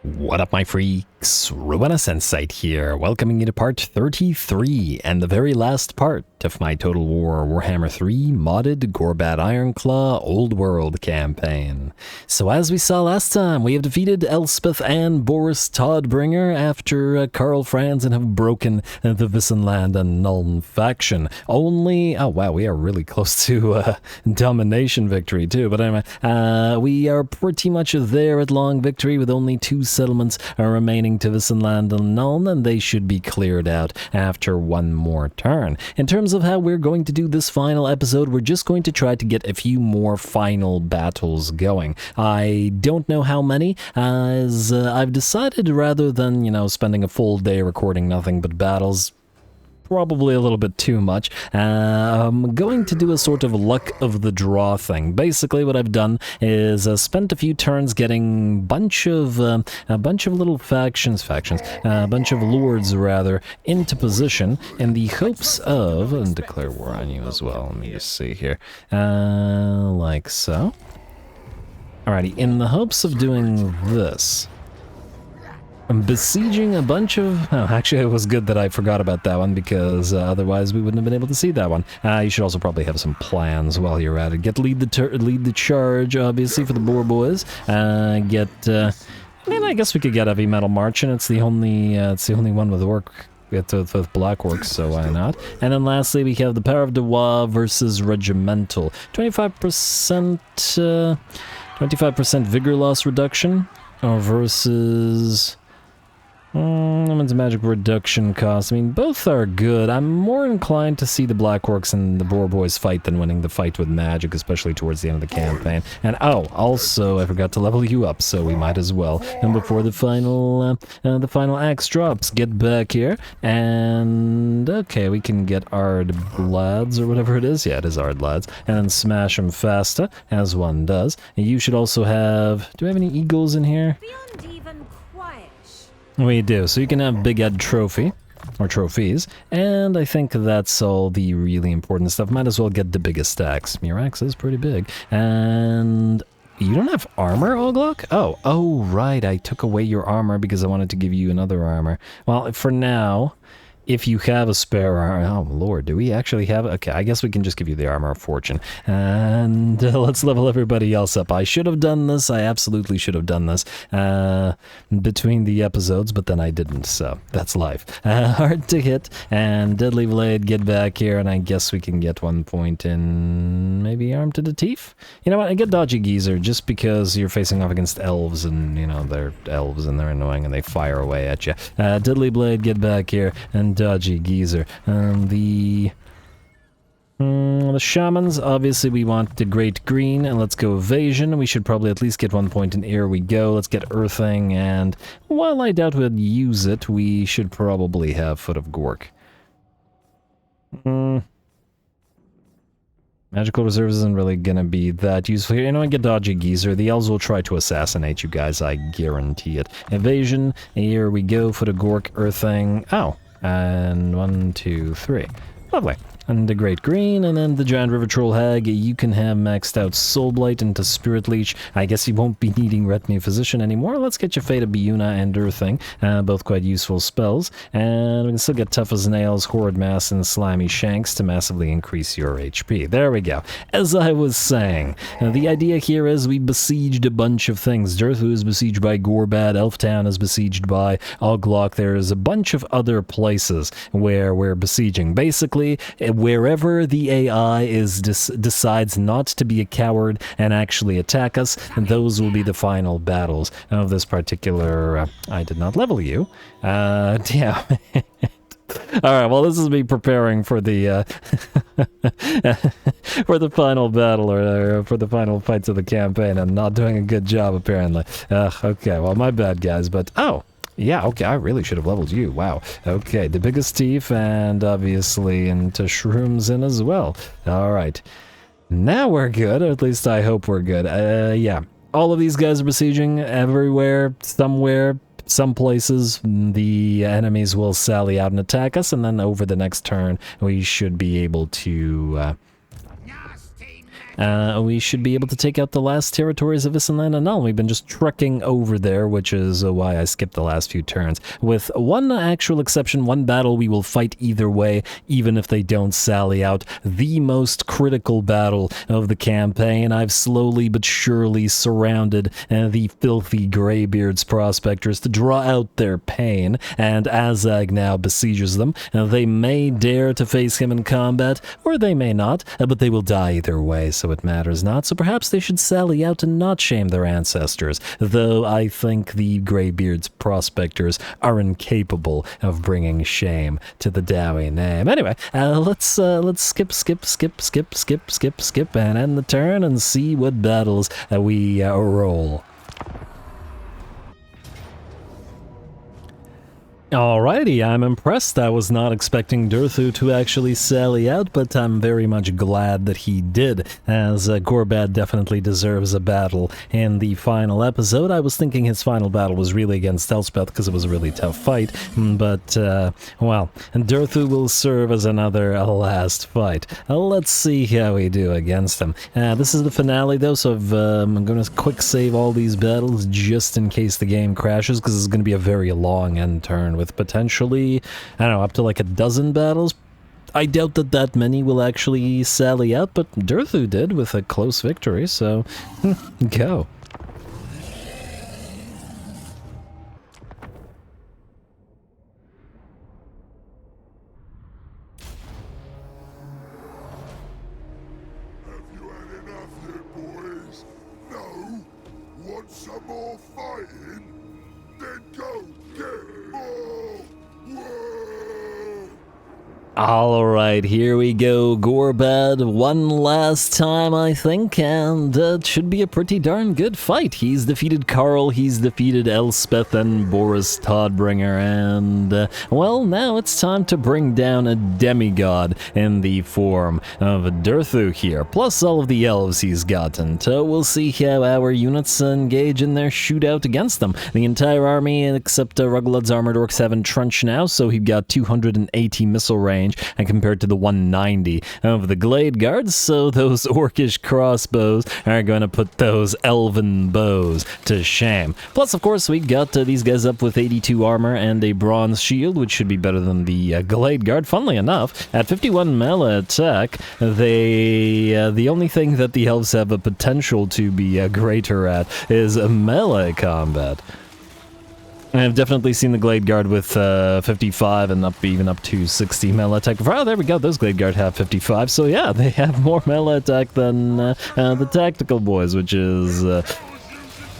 What up, my freaks? Ruinous Insight here, welcoming you to part 33 and the very last part of my Total War Warhammer 3 modded Gorbad Ironclaw Old World campaign. So as we saw last time, we have defeated Elspeth and Boris Todbringer after Karl Franzen have broken the Wissenland and Nuln faction. Only, oh wow, we are really close to domination victory too, but anyway, we are pretty much there at long victory with only 2 settlements remaining to Wissenland and Nuln, and they should be cleared out after one more turn. In terms of how we're going to do this final episode, we're just going to try to get a few more final battles going. I don't know how many, as I've decided rather than, spending a full day recording nothing but battles, probably a little bit too much. I'm going to do a sort of luck of the draw thing. Basically, what I've done is spent a few turns getting a bunch of little a bunch of lords rather, into position in the hopes of, and declare war on you as well. Let me just see here, like so. Alrighty, in the hopes of doing this. I'm besieging a bunch of... Oh, actually, it was good that I forgot about that one, because otherwise we wouldn't have been able to see that one. You should also probably have some plans while you're at it. Lead the charge, obviously, for the Boar Boys. I guess we could get Heavy Metal Marching. It's the only one with with black orcs, so why not? And then lastly, we have the Power of the WAAAGH versus Regimental. 25% vigor loss reduction versus... Women's magic reduction cost. I mean, both are good. I'm more inclined to see the Black Orcs and the Boar Boys fight than winning the fight with magic, especially towards the end of the campaign. And also, I forgot to level you up, so we might as well. And before the final axe drops, get back here. And okay, we can get Ard Lads or whatever it is. Yeah, it is Ard Lads. And then smash them faster, as one does. And you should also have. Do we have any eagles in here? Beyond even quiet. We do, so you can have Big Ed Trophy, or trophies, and I think that's all the really important stuff. Might as well get the biggest axe. Your axe is pretty big. And you don't have armor, Oglock? Oh, right, I took away your armor because I wanted to give you another armor. Well, for now, if you have a spare armor... Oh, Lord, do we actually have... Okay, I guess we can just give you the Armor of Fortune. And let's level everybody else up. I should have done this. I absolutely should have done this between the episodes, but then I didn't, so that's life. Hard to hit, and Deadly Blade, get back here, and I guess we can get 1 point in maybe Arm to the Teeth? You know what, I get Dodgy Geezer, just because you're facing off against elves, and, they're elves, and they're annoying, and they fire away at you. Deadly Blade, get back here, and Dodgy Geezer. The Shamans, obviously we want the Great Green, and let's go Evasion. We should probably at least get 1 point in Here we go. Let's get Earthing, and while I doubt we'd use it, we should probably have Foot of Gork. Magical Reserves isn't really gonna be that useful here. Get Dodgy Geezer. The elves will try to assassinate you guys, I guarantee it. Evasion, here we go. Foot of Gork, Earthing. Oh. And 1, 2, 3. Lovely. And the Great Green, and then the Giant River Troll Hag. You can have maxed out Soul Blight into Spirit Leech. I guess you won't be needing Retinue Physician anymore. Let's get you Fate of Biuna and Earthing. Both quite useful spells. And we can still get Tough as Nails, Horrid Mass, and Slimy Shanks to massively increase your HP. There we go. As I was saying, the idea here is we besieged a bunch of things. Dirthu is besieged by Gorbad. Elftown is besieged by Oglock. There's a bunch of other places where we're besieging. Basically, wherever the AI decides not to be a coward and actually attack us, those will be the final battles of this particular... I did not level you. Yeah. Alright, well, this is me preparing for the for the final battle, or for the final fights of the campaign, and not doing a good job, apparently. Okay, well, my bad, guys, but... Yeah, okay, I really should have leveled you. Wow. Okay, the biggest teeth, and obviously into Shrooms in as well. Alright. Now we're good, or at least I hope we're good. Yeah. All of these guys are besieging everywhere, somewhere, some places. The enemies will sally out and attack us, and then over the next turn, we should be able to we should be able to take out the last territories of Issenland and Null. We've been just trekking over there, which is why I skipped the last few turns. With one actual exception, one battle we will fight either way, even if they don't sally out. The most critical battle of the campaign. I've slowly but surely surrounded the filthy Greybeard's prospectors to draw out their pain, and WAAAGH now besieges them. They may dare to face him in combat, or they may not, but they will die either way, so it matters not. So perhaps they should sally out and not shame their ancestors, though I think the Greybeard's prospectors are incapable of bringing shame to the Dowie name. Anyway, let's skip, and end the turn and see what battles we roll. Alrighty, I'm impressed. I was not expecting Durthu to actually sally out, but I'm very much glad that he did, as Gorbad definitely deserves a battle in the final episode. I was thinking his final battle was really against Elspeth because it was a really tough fight, but, well, Durthu will serve as another last fight. Let's see how we do against him. This is the finale, though, so I'm going to quick save all these battles just in case the game crashes, because it's going to be a very long end turn with potentially, I don't know, up to like a dozen battles. I doubt that many will actually sally out, but Durthu did with a close victory, so go. Have you had enough yet, boys? No? Want some more fighting? Then go get more! Whoa! Alright, here we go, Gorbad, one last time, I think, and it should be a pretty darn good fight. He's defeated Carl, he's defeated Elspeth and Boris Todbringer, and, well, now it's time to bring down a demigod in the form of Durthu here, plus all of the elves he's gotten. So we'll see how our units engage in their shootout against them. The entire army, except Ruglad's armored orcs, have entrenched now, so he's got 280 missile range, and compared to the 190 of the Glade Guards, so those orcish crossbows are going to put those elven bows to shame. Plus, of course, we got these guys up with 82 armor and a bronze shield, which should be better than the Glade Guard. Funnily enough, at 51 melee attack, the only thing that the elves have a potential to be greater at is melee combat. I've definitely seen the Glade Guard with 55 and even up to 60 melee attack. Oh, there we go. Those Glade Guard have 55. So yeah, they have more melee attack than the tactical boys, which is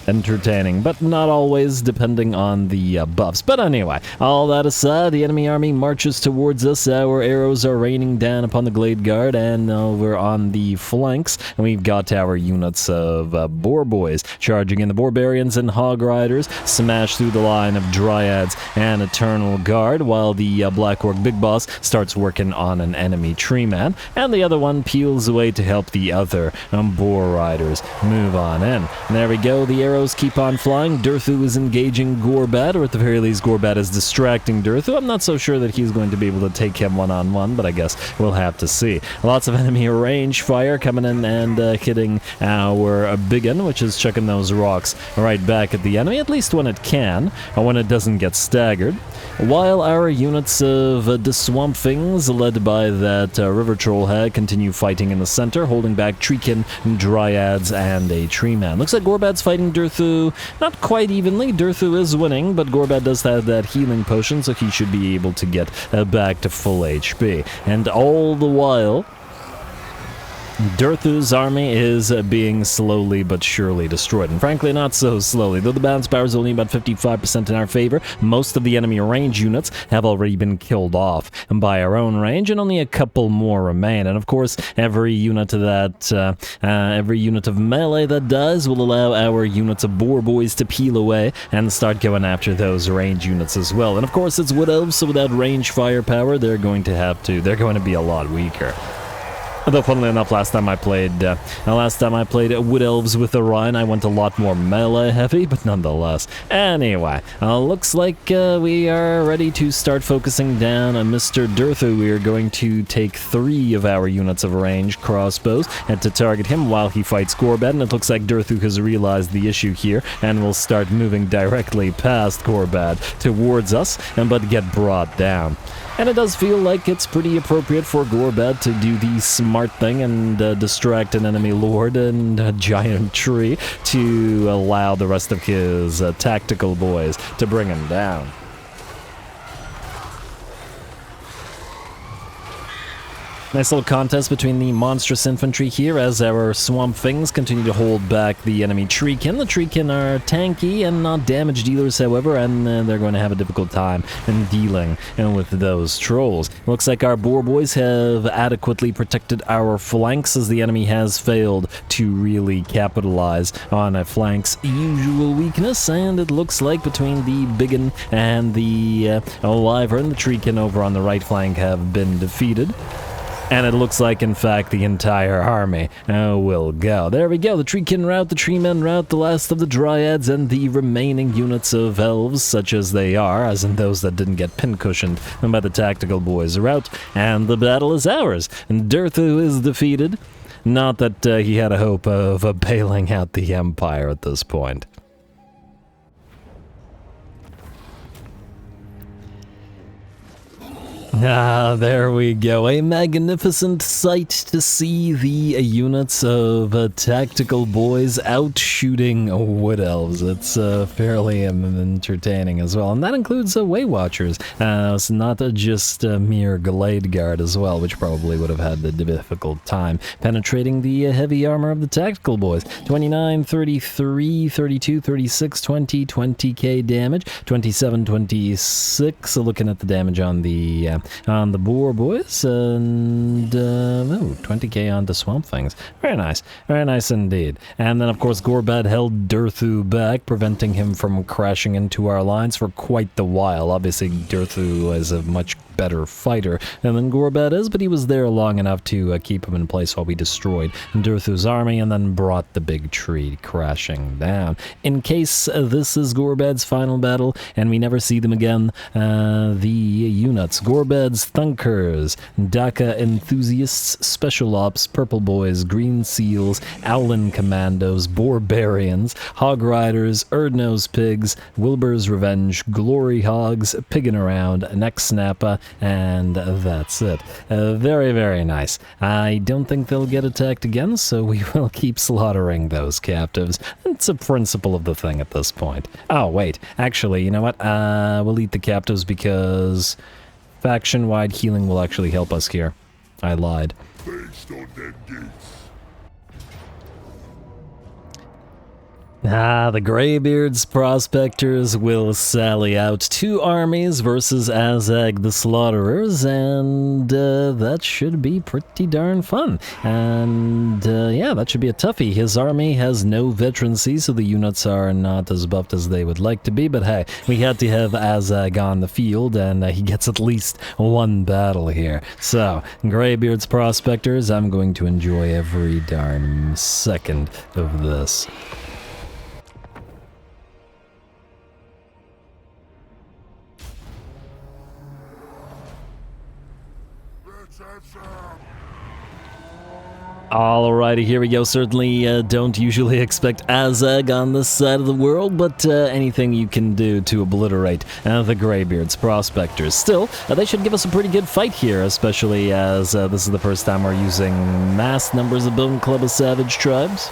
entertaining, but not always, depending on the buffs. But anyway, all that aside, the enemy army marches towards us. Our arrows are raining down upon the Glade Guard, and over on the flanks, and we've got our units of Boar Boys charging in. The Barbarians and Hog Riders smash through the line of Dryads and Eternal Guard, while the Black Orc Big Boss starts working on an enemy Tree Man, and the other one peels away to help the other Boar Riders move on in. And there we go, the arrows keep on flying. Durthu is engaging Gorbad, or at the very least, Gorbad is distracting Durthu. I'm not so sure that he's going to be able to take him one-on-one, but I guess we'll have to see. Lots of enemy range fire coming in and hitting our biggin, which is chucking those rocks right back at the enemy, at least when it can, or when it doesn't get staggered. While our units of the Swamp Things, led by that River Troll Hag, continue fighting in the center, holding back Treekin, Dryads, and a Tree Man. Looks like Gorbad's fighting Durthu not quite evenly. Durthu is winning, but Gorbad does have that healing potion, so he should be able to get back to full HP. And all the while, Durthu's army is being slowly but surely destroyed, and frankly not so slowly. Though the balance power is only about 55% in our favor, most of the enemy range units have already been killed off by our own range, and only a couple more remain. And of course, every unit of melee that dies will allow our units of Boar Boys to peel away and start going after those range units as well. And of course, it's Wood Elves, so without range firepower, they're going to be a lot weaker. Although, funnily enough, last time I played Wood Elves with Orion, I went a lot more melee heavy, but nonetheless. Anyway, looks like we are ready to start focusing down on Mr. Durthu. We are going to take 3 of our units of ranged crossbows and to target him while he fights Gorbad, and it looks like Durthu has realized the issue here and will start moving directly past Gorbad towards us, but get brought down. And it does feel like it's pretty appropriate for Gorbad to do the smart thing and distract an enemy lord and a giant tree to allow the rest of his tactical boys to bring him down. Nice little contest between the monstrous infantry here as our swamp things continue to hold back the enemy treekin. The treekin are tanky and not damage dealers, however, and they're going to have a difficult time in dealing with those trolls. Looks like our boar boys have adequately protected our flanks as the enemy has failed to really capitalize on a flank's usual weakness, and it looks like between the biggin and the wyvern, the treekin over on the right flank have been defeated. And it looks like, in fact, the entire army will go. There we go, the treekin rout, the treemen rout, the last of the dryads, and the remaining units of elves, such as they are, as in those that didn't get pincushioned by the tactical boys rout, and the battle is ours. And Durthu is defeated. Not that he had a hope of bailing out the Empire at this point. Ah, there we go. A magnificent sight to see the units of tactical boys out shooting wood elves. It's fairly entertaining as well. And that includes Way Watchers. It's not just a mere Glade Guard as well, which probably would have had the difficult time penetrating the heavy armor of the tactical boys. 29, 33, 32, 36, 20, 20k damage. 27, 26. Looking at the damage on the boar boys, and 20k on the swamp things. Very nice indeed. And then of course Gorbad held Durthu back, preventing him from crashing into our lines for quite the while. Obviously Durthu is a much better fighter than Gorbad is, but he was there long enough to keep him in place while we destroyed Durthu's army and then brought the big tree crashing down. In case this is Gorbad's final battle and we never see them again, the units: Gorbad's Thunkers, Daka Enthusiasts, Special Ops, Purple Boys, Green Seals, Owlin Commandos, Borbarians, Hog Riders, Erdnose Pigs, Wilbur's Revenge, Glory Hogs, Piggin' Around, Neck Snappa, and that's it. Very, very nice. I don't think they'll get attacked again, so we will keep slaughtering those captives. It's a principle of the thing at this point. Oh, wait. Actually, you know what? We'll eat the captives because faction-wide healing will actually help us here. I lied. Based on them gates. The Greybeard's prospectors will sally out. 2 armies versus WAAAGH the Slaughterers, and that should be pretty darn fun. And yeah, that should be a toughie. His army has no veterancy, so the units are not as buffed as they would like to be, but hey, we had to have WAAAGH on the field, and he gets at least 1 battle here. So, Greybeard's prospectors, I'm going to enjoy every darn second of this. Alrighty, here we go. Certainly don't usually expect WAAAGH on this side of the world, but anything you can do to obliterate the Greybeard's prospectors. Still, they should give us a pretty good fight here, especially as this is the first time we're using mass numbers of Bone Club of Savage tribes.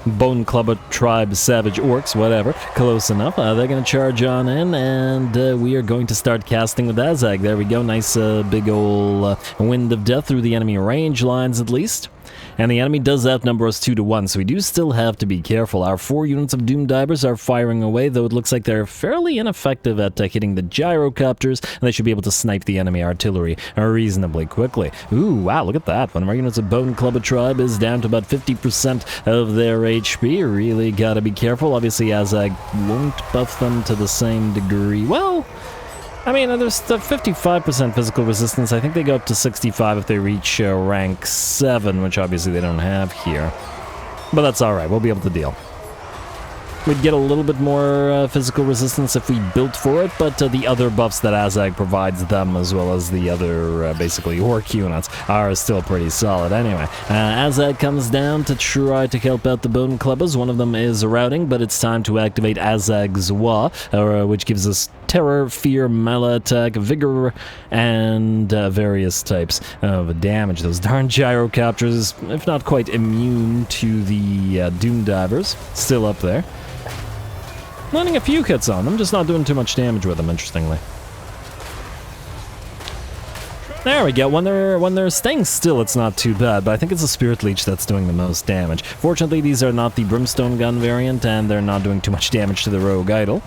Bone Club Tribe Savage Orcs, whatever, close enough. They're going to charge on in, and we are going to start casting with WAAAGH. There we go, nice big ol' wind of death through the enemy range lines at least. And the enemy does outnumber us 2-1, so we do still have to be careful. Our 4 units of Doom Divers are firing away, though it looks like they're fairly ineffective at hitting the gyrocopters, and they should be able to snipe the enemy artillery reasonably quickly. Ooh, wow, look at that. One of our units of Bone Club Tribe is down to about 50% of their HP. Really gotta be careful. Obviously, WAAAGH won't buff them to the same degree. Well, I mean, there's the 55% physical resistance. I think they go up to 65 if they reach rank 7, which obviously they don't have here. But that's alright, we'll be able to deal. We'd get a little bit more physical resistance if we built for it, but the other buffs that WAAAGH provides them, as well as the other, basically, orc units, are still pretty solid. Anyway, WAAAGH comes down to try to help out the bone clubbers. One of them is routing, but it's time to activate WAAAGH's WAAAGH, which gives us terror, fear, melee attack, vigor, and various types of damage. Those darn gyrocopters, if not quite immune to the doom divers, still up there. Landing a few hits on them, just not doing too much damage with them, interestingly. There we go. When they're staying still, it's not too bad, but I think it's the Spirit Leech that's doing the most damage. Fortunately, these are not the Brimstone Gun variant, and they're not doing too much damage to the Rogue Idol.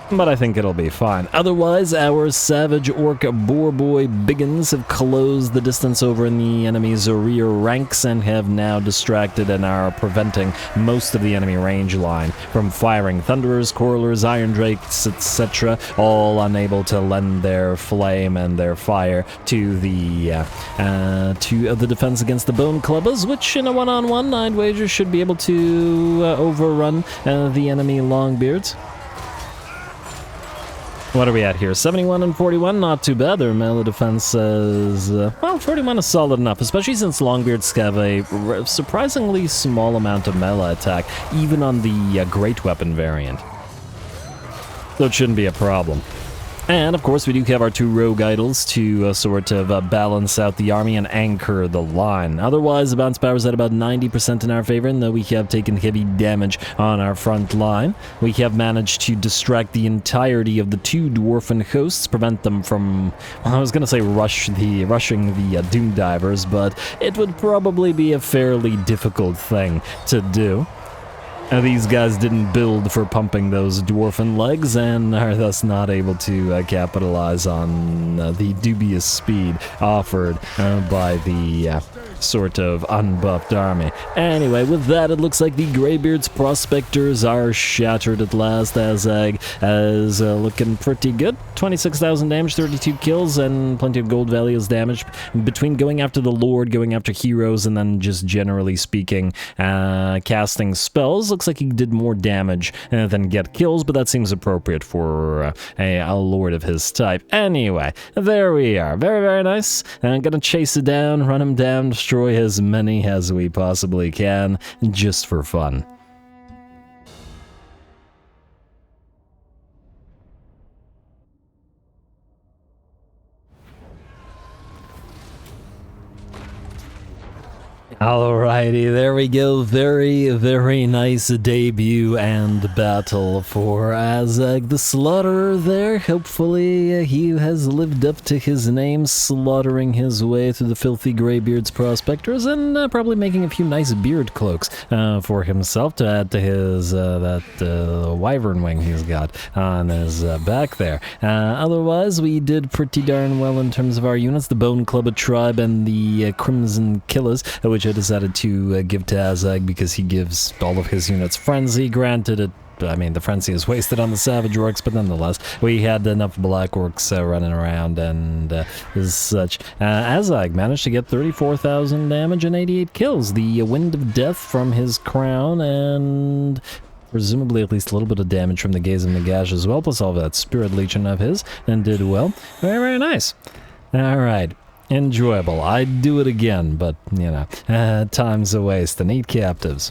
But I think it'll be fine. Otherwise, our Savage Orc Boar Boy Biggins have closed the distance over in the enemy's rear ranks and have now distracted and are preventing most of the enemy range line from firing. Thunderers, Coralers, Iron Drakes, etc., all unable to lend their flame and their fire to the defense against the Bone Clubbers, which in a one-on-one, I'd wager should be able to overrun the enemy Longbeards. What are we at here? 71 and 41, not too bad. Their melee defense is, well, 41 is solid enough, especially since Longbeards have a surprisingly small amount of melee attack, even on the Great Weapon variant. So it shouldn't be a problem. And, of course, we do have our two Rogue Idols to sort of balance out the army and anchor the line. Otherwise, the bounce power is at about 90% in our favor, and though we have taken heavy damage on our front line, we have managed to distract the entirety of the two Dwarfen hosts, prevent them from, well, I was going to say rushing the Doom Divers, but it would probably be a fairly difficult thing to do. These guys didn't build for pumping those dwarfen legs and are thus not able to capitalize on the dubious speed offered by the sort of unbuffed army. Anyway, with that, it looks like the Greybeard's Prospectors are shattered at last. WAAAGH is looking pretty good. 26,000 damage, 32 kills, and plenty of gold values damaged between going after the Lord, going after heroes, and then just generally speaking, casting spells. Looks like he did more damage than get kills, but that seems appropriate for a Lord of his type. Anyway, there we are. Very, very nice. I'm gonna chase it down, run him down, destroy as many as we possibly can, just for fun. Alrighty, there we go. Very, very nice debut and battle for WAAAGH the Slaughterer there. Hopefully he has lived up to his name, slaughtering his way through the filthy Greybeard's Prospectors, and probably making a few nice beard cloaks for himself to add to his that wyvern wing he's got on his back there. Otherwise, we did pretty darn well in terms of our units. The Bone Clubber Tribe and the Crimson Killers, which I decided to give to WAAAGH because he gives all of his units Frenzy. Granted, the Frenzy is wasted on the Savage Orcs, but nonetheless, we had enough Black Orcs running around and as such. WAAAGH managed to get 34,000 damage and 88 kills. The Wind of Death from his crown and presumably at least a little bit of damage from the Gaze of Nagash as well, plus all that Spirit Legion of his, and did well. Very, very nice. Alright. Enjoyable. I'd do it again, but, you know, time's a waste and eat captives.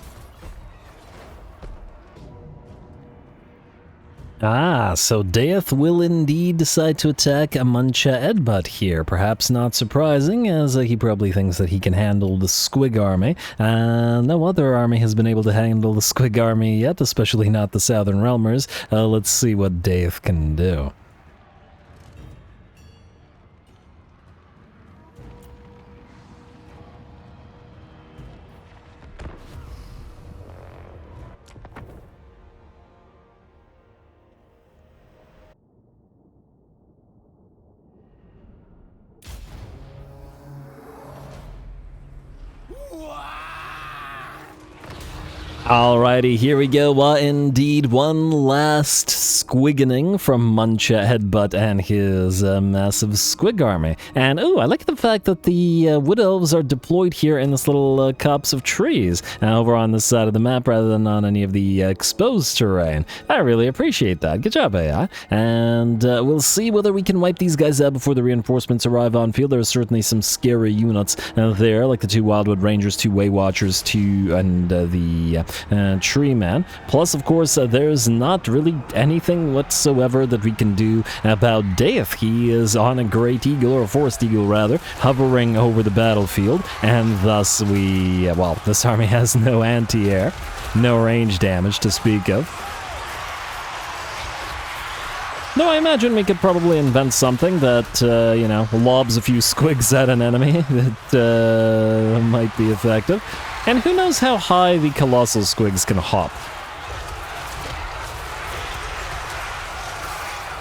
So Death will indeed decide to attack Muncha Edbutt here. Perhaps not surprising, as he probably thinks that he can handle the Squig army. No other army has been able to handle the Squig army yet, especially not the Southern Realmers. Let's see what Death can do. Alrighty, here we go. Indeed, one last squiggening from Muncha Headbutt and his massive squig army. And oh, I like the fact that the wood elves are deployed here in this little copse of trees over on this side of the map rather than on any of the exposed terrain. I really appreciate that. Good job, AI. And we'll see whether we can wipe these guys out before the reinforcements arrive on field. There are certainly some scary units there, like the 2 Wildwood Rangers, 2 Way Watchers, and the Tree Man. Plus, of course, there's not really anything whatsoever that we can do about Death. He is on a Great Eagle, or a Forest Eagle rather, hovering over the battlefield, and thus well, this army has no anti-air, no range damage to speak of. No, I imagine we could probably invent something that, you know, lobs a few squigs at an enemy that might be effective. And who knows how high the colossal squigs can hop.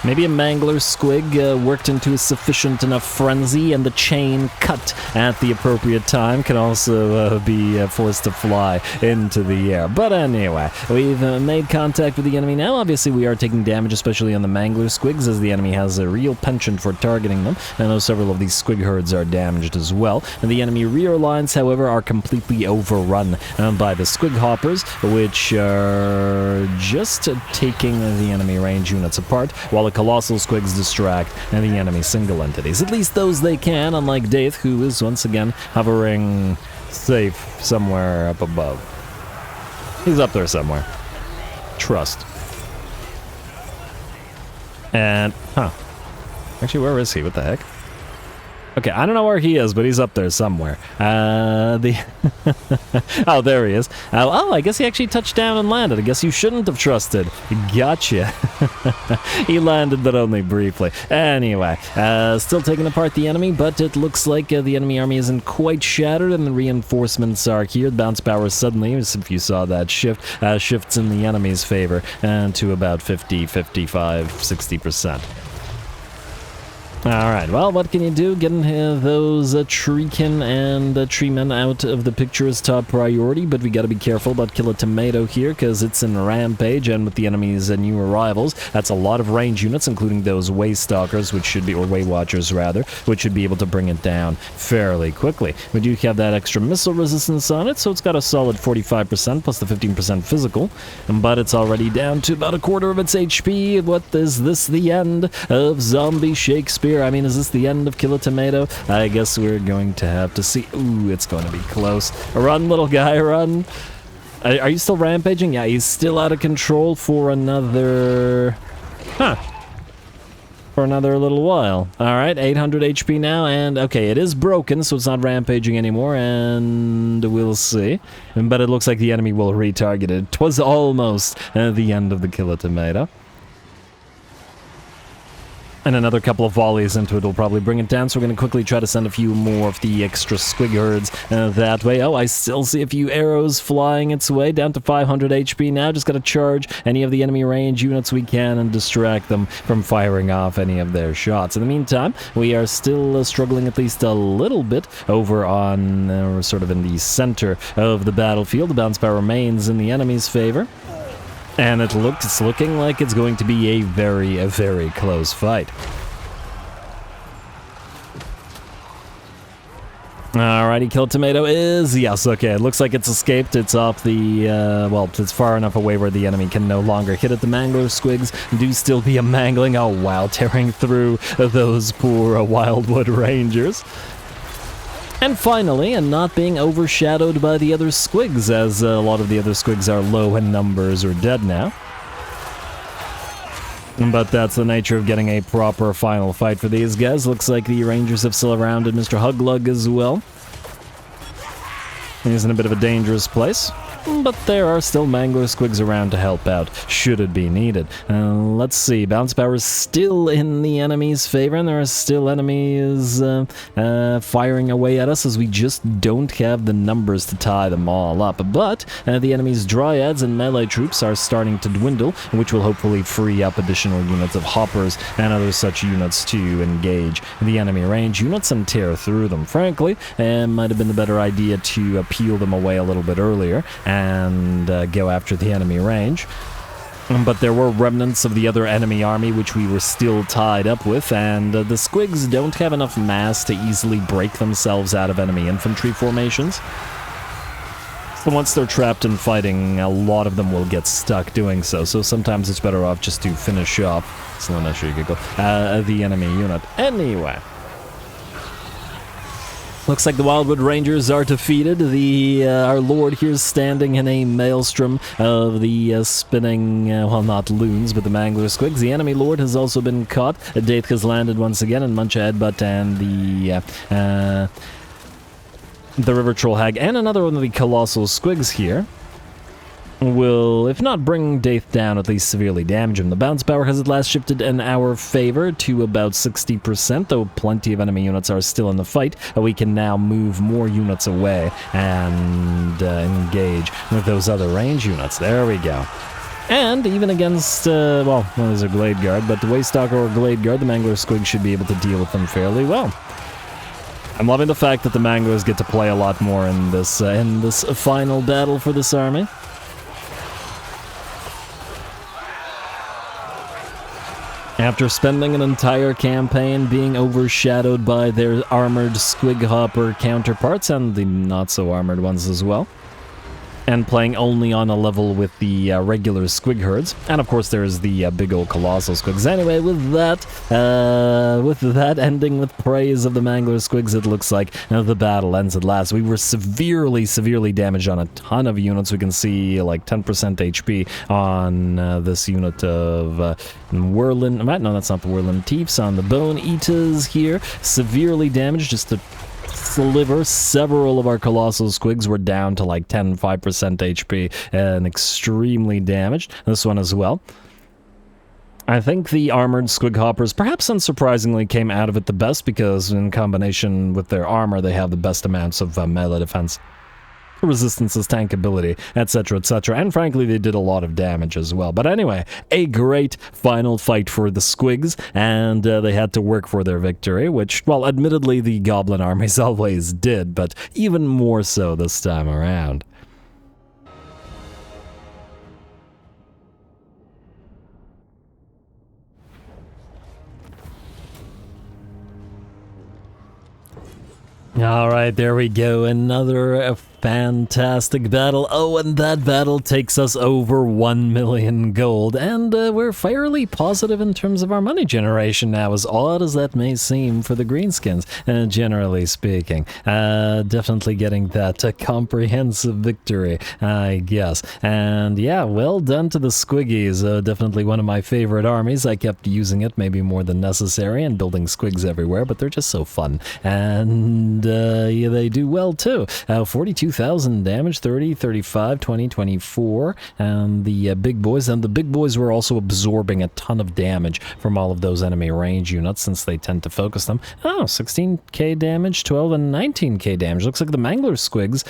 Maybe a mangler squig worked into a sufficient enough frenzy and the chain cut at the appropriate time can also be forced to fly into the air. But anyway, we've made contact with the enemy now. Obviously, we are taking damage, especially on the mangler squigs, as the enemy has a real penchant for targeting them. I know several of these squig herds are damaged as well. And the enemy rear lines, however, are completely overrun by the squig hoppers, which are just taking the enemy range units apart, while the colossal squigs distract and the enemy single entities. At least those they can, unlike Daith, who is once again hovering safe somewhere up above. He's up there somewhere. Trust. And, actually, where is he? What the heck? Okay, I don't know where he is, but he's up there somewhere. Oh, there he is. Oh, I guess he actually touched down and landed. I guess you shouldn't have trusted. Gotcha. He landed, but only briefly. Anyway, still taking apart the enemy, but it looks like the enemy army isn't quite shattered, and the reinforcements are here. The bounce power suddenly, as if you saw that shift, shifts in the enemy's favor to about 50, 55, 60%. Alright, well, what can you do? Getting those treekin and treemen out of the picture is top priority, but we gotta be careful about Kill a Tomato here, because it's in Rampage, and with the enemy's new arrivals, that's a lot of range units, including those Way Stalkers, which should be, or Way Watchers rather, which should be able to bring it down fairly quickly. We do have that extra missile resistance on it, so it's got a solid 45% plus the 15% physical, but it's already down to about a quarter of its HP. What is this, the end of Zombie Shakespeare? I mean, is this the end of Kill a Tomato? I guess we're going to have to see. Ooh, it's going to be close. Run, little guy, run. Are you still rampaging? Yeah, he's still out of control for another... for another little while. Alright, 800 HP now, and okay, it is broken, so it's not rampaging anymore, and we'll see. But it looks like the enemy will retarget it. 'Twas almost the end of the Kill a Tomato. And another couple of volleys into it will probably bring it down, so we're going to quickly try to send a few more of the extra squig herds that way. Oh, I still see a few arrows flying its way, down to 500 HP now. Just got to charge any of the enemy range units we can and distract them from firing off any of their shots. In the meantime, we are still struggling at least a little bit over on, sort of in the center of the battlefield. The bounce power remains in the enemy's favor. And it's looking like it's going to be a very close fight. Alrighty, Kill Tomato is... Yes, okay, it looks like it's escaped. It's off the... well, it's far enough away where the enemy can no longer hit it. The Mangler Squigs do still be a mangling. Oh, wow, tearing through those poor Wildwood Rangers. And finally, and not being overshadowed by the other squigs, as a lot of the other squigs are low in numbers or dead now. But that's the nature of getting a proper final fight for these guys. Looks like the Rangers have still surrounded Mr. Huglug as well. He's in a bit of a dangerous place. But there are still Mangler Squigs around to help out, should it be needed. Let's see, bounce power is still in the enemy's favor, and there are still enemies firing away at us, as we just don't have the numbers to tie them all up. But the enemy's Dryads and melee troops are starting to dwindle, which will hopefully free up additional units of hoppers and other such units to engage the enemy range units and tear through them. Frankly, it might have been the better idea to peel them away a little bit earlier, and go after the enemy range. But there were remnants of the other enemy army which we were still tied up with, and the squigs don't have enough mass to easily break themselves out of enemy infantry formations. So once they're trapped in fighting, a lot of them will get stuck doing so. So sometimes it's better off just to finish off. So I'm not sure you could go the enemy unit. Anyway. Looks like the Wildwood Rangers are defeated. Our lord here's standing in a maelstrom of the spinning, well, not loons, but the Mangler Squigs. The enemy lord has also been caught. Daith has landed once again, and Muncha Headbutt and the River Troll Hag and another one of the Colossal Squigs here will, if not bring Daith down, at least severely damage him. The bounce power has at last shifted in our favor to about 60%, though plenty of enemy units are still in the fight. We can now move more units away and engage with those other range units. There we go. And even against, well, those are Glade Guard, but the Waystalker or Glade Guard, the Mangler Squig should be able to deal with them fairly well. I'm loving the fact that the Manglers get to play a lot more in this final battle for this army. After spending an entire campaign being overshadowed by their armored Squig Hopper counterparts and the not-so-armored ones as well, and playing only on a level with the regular Squig herds, and of course there's the big old Colossal Squigs. Anyway, with that ending with praise of the Mangler Squigs, it looks like the battle ends at last. We were severely damaged on a ton of units. We can see like 10% HP on this unit of Whirlin. No, that's not the Whirlin Tiefs. On the Bone Eaters here, severely damaged. Just to sliver, several of our Colossal Squigs were down to like 5% HP and extremely damaged. This one as well. I think the armored Squig Hoppers, perhaps unsurprisingly, came out of it the best because in combination with their armor, they have the best amounts of melee defense, resistances, tankability, etc., etc., and frankly, they did a lot of damage as well. But anyway, a great final fight for the Squigs, and they had to work for their victory, which, well, admittedly, the Goblin armies always did, but even more so this time around. All right, there we go. Another fantastic battle. Oh, and that battle takes us over 1 million gold, and we're fairly positive in terms of our money generation now, as odd as that may seem for the Greenskins, generally speaking. Definitely getting that comprehensive victory, I guess. And yeah, well done to the Squiggies. Definitely one of my favorite armies. I kept using it maybe more than necessary and building Squigs everywhere, but they're just so fun. And yeah, they do well too. 42,000 damage, 30, 35, 20, 24, and the big boys. And the big boys were also absorbing a ton of damage from all of those enemy range units since they tend to focus them. Oh, 16k damage, 12 and 19k damage. Looks like the Mangler Squigs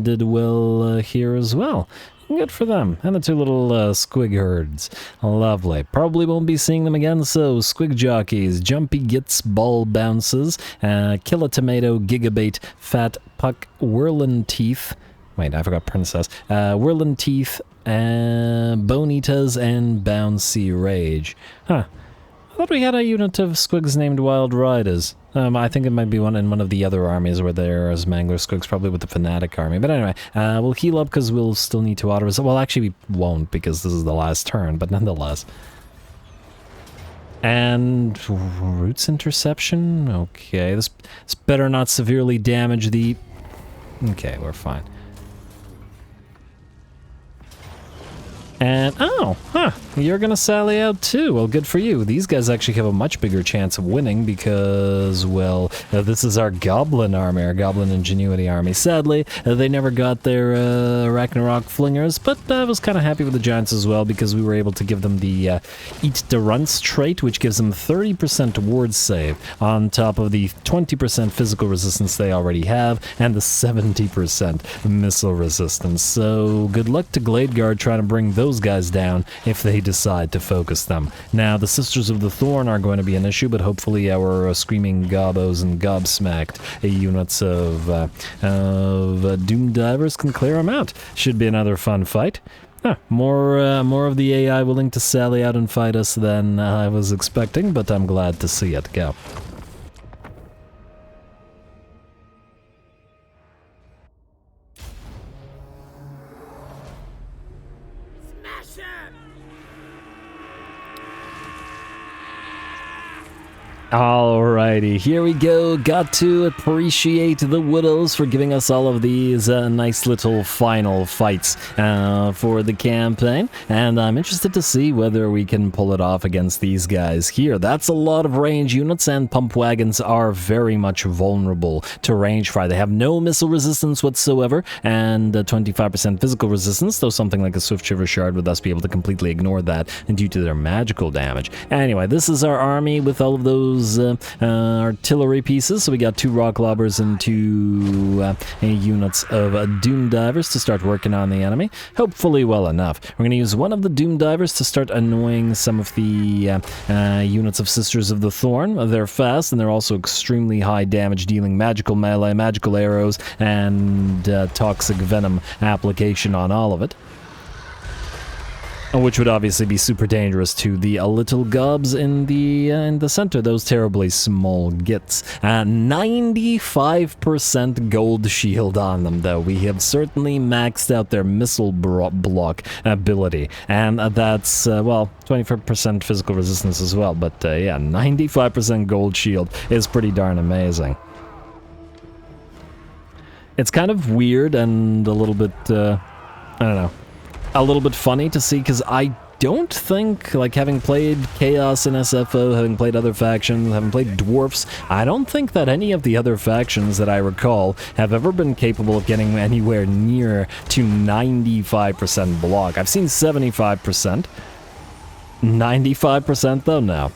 did well here as well. Good for them. And the two little Squig herds. Lovely. Probably won't be seeing them again, so Squig Jockeys, Jumpy Gits, Ball Bounces, Kill a Tomato, Gigabait, Fat Puck, Whirlin Teeth. Wait, I forgot Princess. Whirlin Teeth, Bonitas, and Bouncy Rage. Huh. I thought we had a unit of Squigs named Wild Riders. I think it might be in one of the other armies where there's Mangler Squigs, probably with the Fanatic army. But anyway, we'll heal up because we'll still need to auto-resolve. Well, actually, we won't because this is the last turn, but nonetheless. And Roots Interception? Okay, this better not severely damage the... Okay, we're fine. And, oh, huh, you're gonna sally out too. Well, good for you. These guys actually have a much bigger chance of winning because, well, this is our Goblin army, our Goblin Ingenuity army. Sadly, they never got their Ragnarok Flingers, but I was kind of happy with the Giants as well because we were able to give them the Eat the Runts trait, which gives them 30% ward save on top of the 20% physical resistance they already have and the 70% missile resistance. So, good luck to Glade Guard trying to bring those those guys down if they decide to focus them. Now, the Sisters of the Thorn are going to be an issue, but hopefully our Screaming Gobbos and Gobsmacked units of Doom Divers can clear them out. Should be another fun fight. More of the AI willing to sally out and fight us than I was expecting, but I'm glad to see it go. Alrighty, here we go. Got to appreciate the Widows for giving us all of these nice little final fights for the campaign, and I'm interested to see whether we can pull it off against these guys here. That's a lot of range units, and pump wagons are very much vulnerable to range fire. They have no missile resistance whatsoever, and 25% physical resistance, though something like a Swift Shiver Shard would thus be able to completely ignore that due to their magical damage. Anyway, this is our army with all of those artillery pieces. So we got 2 rock lobbers and 2 units of Doom Divers to start working on the enemy. Hopefully well enough. We're going to use one of the Doom Divers to start annoying some of the units of Sisters of the Thorn. They're fast, and they're also extremely high damage dealing magical melee, magical arrows, and toxic venom application on all of it. Which would obviously be super dangerous to the little gobs in the center, those terribly small gits. 95% gold shield on them, though. We have certainly maxed out their missile block ability, and that's, well, 25% physical resistance as well, but yeah, 95% gold shield is pretty darn amazing. It's kind of weird and a little bit, I don't know, a little bit funny to see, because I don't think, like, having played Chaos and SFO, having played other factions, having played Dwarfs, I don't think that any of the other factions that I recall have ever been capable of getting anywhere near to 95% block. I've seen 75%. 95% though? No.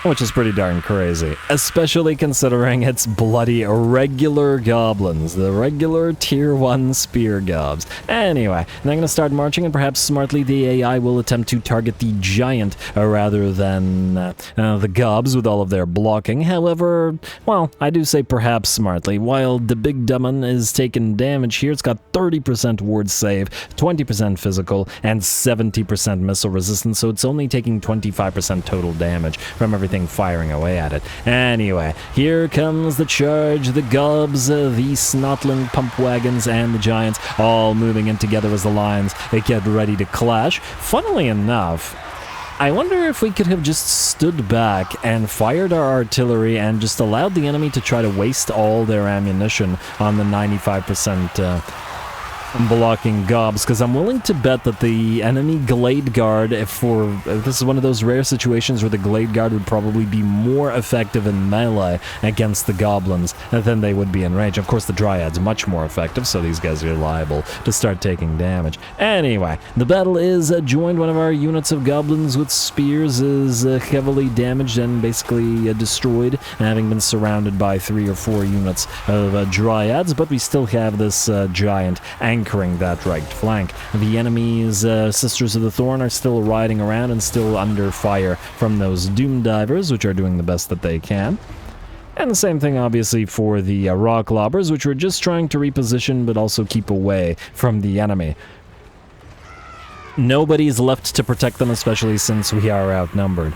Which is pretty darn crazy, especially considering it's bloody regular goblins, the regular tier 1 spear gobs. Anyway, I'm going to start marching, and perhaps smartly the AI will attempt to target the giant rather than the gobs with all of their blocking. However, well, I do say perhaps smartly. While the big dumbun is taking damage here, it's got 30% ward save, 20% physical, and 70% missile resistance, so it's only taking 25% total damage from everything firing away at it. Anyway, here comes the charge. The gobs, the snotling pump wagons, and the giants all moving in together as the lines get ready to clash. Funnily enough, I wonder if we could have just stood back and fired our artillery and just allowed the enemy to try to waste all their ammunition on the 95% blocking gobs, because I'm willing to bet that the enemy Glade Guard, if this is one of those rare situations where the Glade Guard would probably be more effective in melee against the goblins than they would be in range. Of course, the Dryad's much more effective, so these guys are liable to start taking damage. Anyway, the battle is joined. One of our units of goblins with spears is heavily damaged and basically destroyed, having been surrounded by 3 or 4 units of Dryads, but we still have this giant anchoring that right flank. The enemy's Sisters of the Thorn are still riding around and still under fire from those Doom Divers, which are doing the best that they can. And the same thing, obviously, for the Rock Lobbers, which were just trying to reposition but also keep away from the enemy. Nobody's left to protect them, especially since we are outnumbered.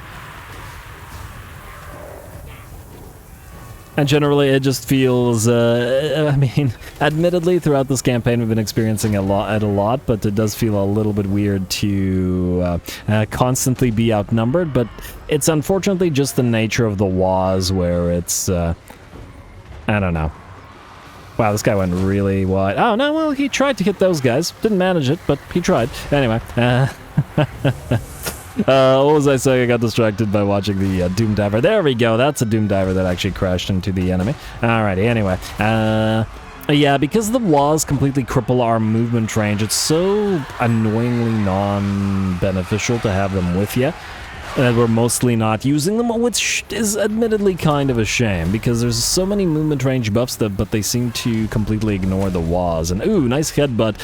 And generally, it just feels, I mean, admittedly, throughout this campaign, we've been experiencing a lot, but it does feel a little bit weird to constantly be outnumbered, but it's unfortunately just the nature of the WAAAGH, where it's, I don't know. Wow, this guy went really wide. Oh, no, well, he tried to hit those guys. Didn't manage it, but he tried. Anyway, what was I saying? I got distracted by watching the Doom Diver. There we go. That's a Doom Diver that actually crashed into the enemy. Alrighty, anyway. Yeah, because the walls completely cripple our movement range, it's so annoyingly non-beneficial to have them with you. that we're mostly not using them, which is admittedly kind of a shame, because there's so many movement range buffs but they seem to completely ignore the WAAAGH. And ooh, nice headbutt,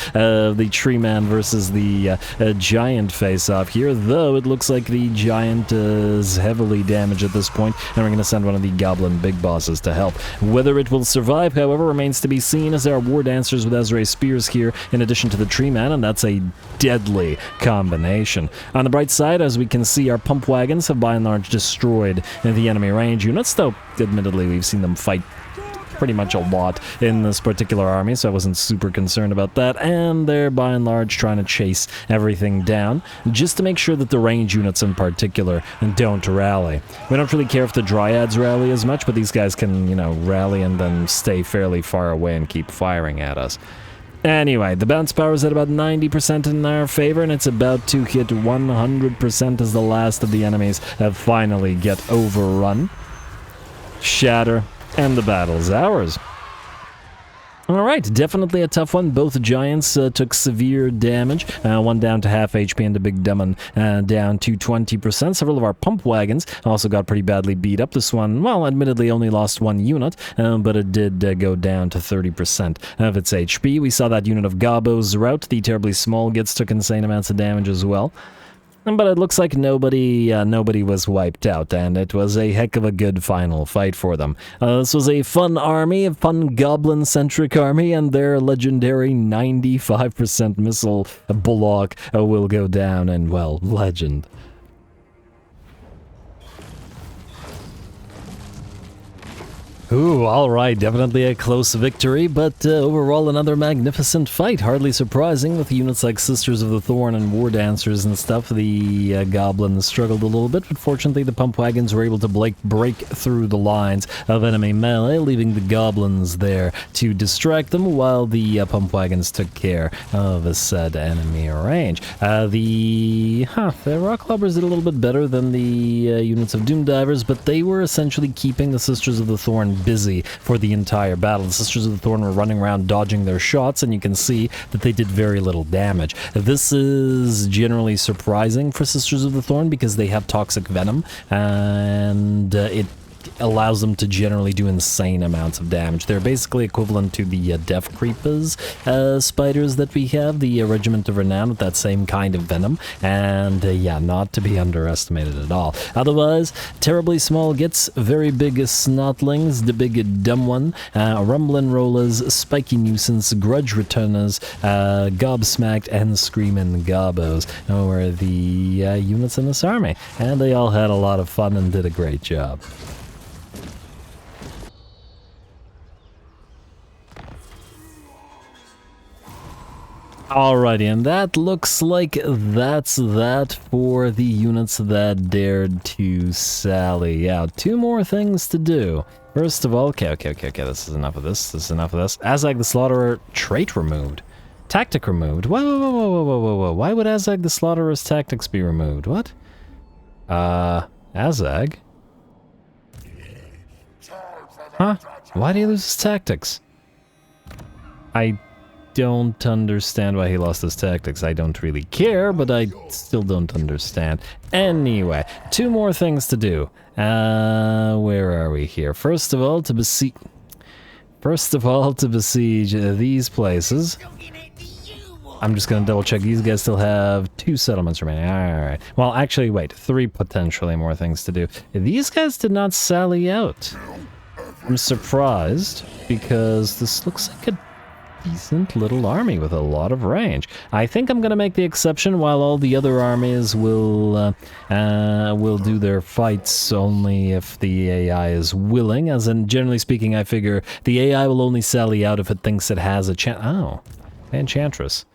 the tree man versus the giant face-off here, though it looks like the giant is heavily damaged at this point, and we're going to send one of the goblin big bosses to help. Whether it will survive, however, remains to be seen, as there are war dancers with Ezreal spears here, in addition to the tree man, and that's a deadly combination. On the bright side, as we can see, our pump wagons have by and large destroyed the enemy range units, though admittedly we've seen them fight pretty much a lot in this particular army, so I wasn't super concerned about that, and they're by and large trying to chase everything down just to make sure that the range units in particular don't rally. We don't really care if the dryads rally as much, but these guys can, you know, rally and then stay fairly far away and keep firing at us. Anyway, the bounce power is at about 90% in our favor, and it's about to hit 100% as the last of the enemies have finally get overrun. Shatter, and the battle's ours. Alright, definitely a tough one. Both giants took severe damage. One down to half HP and the big demon down to 20%. Several of our pump wagons also got pretty badly beat up. This one, well, admittedly only lost one unit, but it did go down to 30% of its HP. We saw that unit of Gobbo's rout. The terribly small gits took insane amounts of damage as well. But it looks like nobody was wiped out, and it was a heck of a good final fight for them. This was a fun army, a fun goblin-centric army, and their legendary 95% missile block will go down in, well, legend. Ooh, alright, definitely a close victory, but overall another magnificent fight. Hardly surprising with units like Sisters of the Thorn and War Dancers and stuff. The goblins struggled a little bit, but fortunately the pump wagons were able to break through the lines of enemy melee, leaving the goblins there to distract them while the pump wagons took care of a said enemy range. The Rock Lobbers did a little bit better than the units of Doom Divers, but they were essentially keeping the Sisters of the Thorn busy for the entire battle. The Sisters of the Thorn were running around dodging their shots, and you can see that they did very little damage. This is generally surprising for Sisters of the Thorn because they have toxic venom, and it allows them to generally do insane amounts of damage. They're basically equivalent to the Death Creepers spiders that we have, the Regiment of Renown, with that same kind of venom, and yeah, not to be underestimated at all. Otherwise, terribly small gets, very big snotlings, the big dumb one, rumblin' rollers, spiky nuisance, grudge returners, gobsmacked, and screaming gobbos were the units in this army, and they all had a lot of fun and did a great job. Alrighty, and that looks like that's that for the units that dared to sally out. Two more things to do. First of all, okay, this is enough of this, WAAAGH the Slaughterer trait removed. Tactic removed. Whoa. Why would WAAAGH the Slaughterer's tactics be removed? What? WAAAGH? Huh? Why do you lose his tactics? I don't understand why he lost his tactics. I don't really care, but I still don't understand. Anyway, two more things to do. Where are we here? First of all, to besiege these places. I'm just gonna double check. These guys still have 2 settlements remaining. Alright. Well, actually, wait. 3 potentially more things to do. These guys did not sally out. I'm surprised, because this looks like a decent little army with a lot of range. I think I'm gonna make the exception while all the other armies will do their fights only if the AI is willing, as in, generally speaking, I figure the AI will only sally out if it thinks it has a chance. Oh, Enchantress.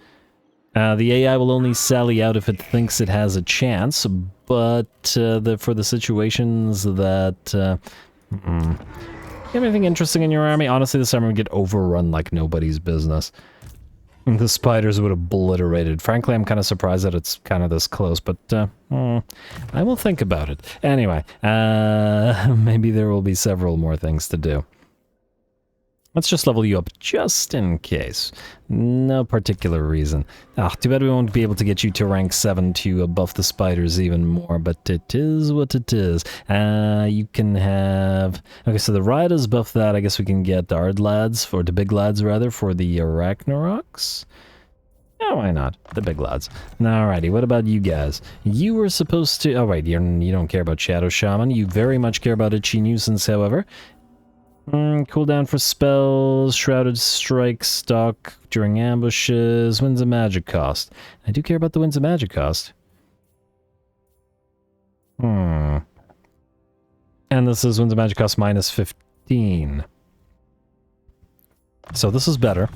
The AI will only sally out if it thinks it has a chance, but for the situations that you have anything interesting in your army? Honestly, this army would get overrun like nobody's business. The spiders would obliterate it. Frankly, I'm kind of surprised that it's kind of this close, but I will think about it. Anyway, maybe there will be several more things to do. Let's just level you up just in case. No particular reason. Ah, too bad we won't be able to get you to rank 7 to buff the spiders even more, but it is what it is. You can have... Okay, so the riders buff that. I guess we can get the Ard lads, for the big lads rather, for the Arachnaroks. Yeah, why not? The big lads. Alrighty, what about you guys? You were supposed to... Oh, wait, you don't care about Shadow Shaman. You very much care about Itchy Nuisance, however. Cooldown for spells, Shrouded Strike, stock during ambushes, Winds of Magic cost. I do care about the Winds of Magic cost. And this is Winds of Magic cost minus 15. So this is better.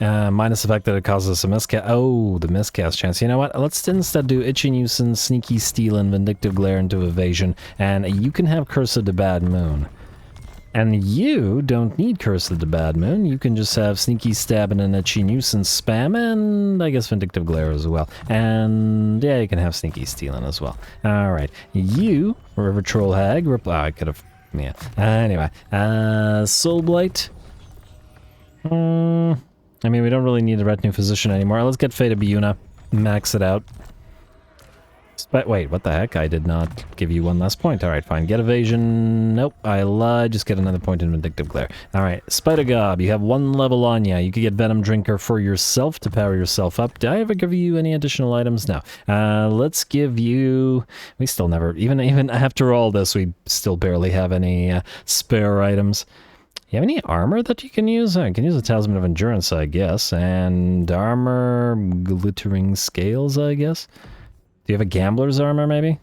Minus the fact that it causes a miscast. Oh, the miscast chance. You know what? Let's instead do Itchy Nuisance, Sneaky Steal, and Vindictive Glare into Evasion. And you can have Curse of the Bad Moon. And you don't need Curse of the Bad Moon. You can just have Sneaky Stab and an Itchy Nuisance spam, and I guess Vindictive Glare as well. And yeah, you can have Sneaky Stealing as well. Alright. You, River Troll Hag, I could have... Yeah. Anyway. Soul Blight. I mean, we don't really need a Retinue Physician anymore. Let's get Fate of Biuna. Max it out. But wait, what the heck? I did not give you one last point. Alright, fine. Get Evasion. Nope, I lied. Just get another point in Vindictive Glare. Alright, Spider Gob. You have 1 level on ya. You could get Venom Drinker for yourself to power yourself up. Did I ever give you any additional items? No. Let's give you... We still never... Even after all this, we still barely have any spare items. You have any armor that you can use? I can use a Talisman of Endurance, I guess. And armor... Glittering Scales, I guess? Do you have a Gambler's Armor, maybe?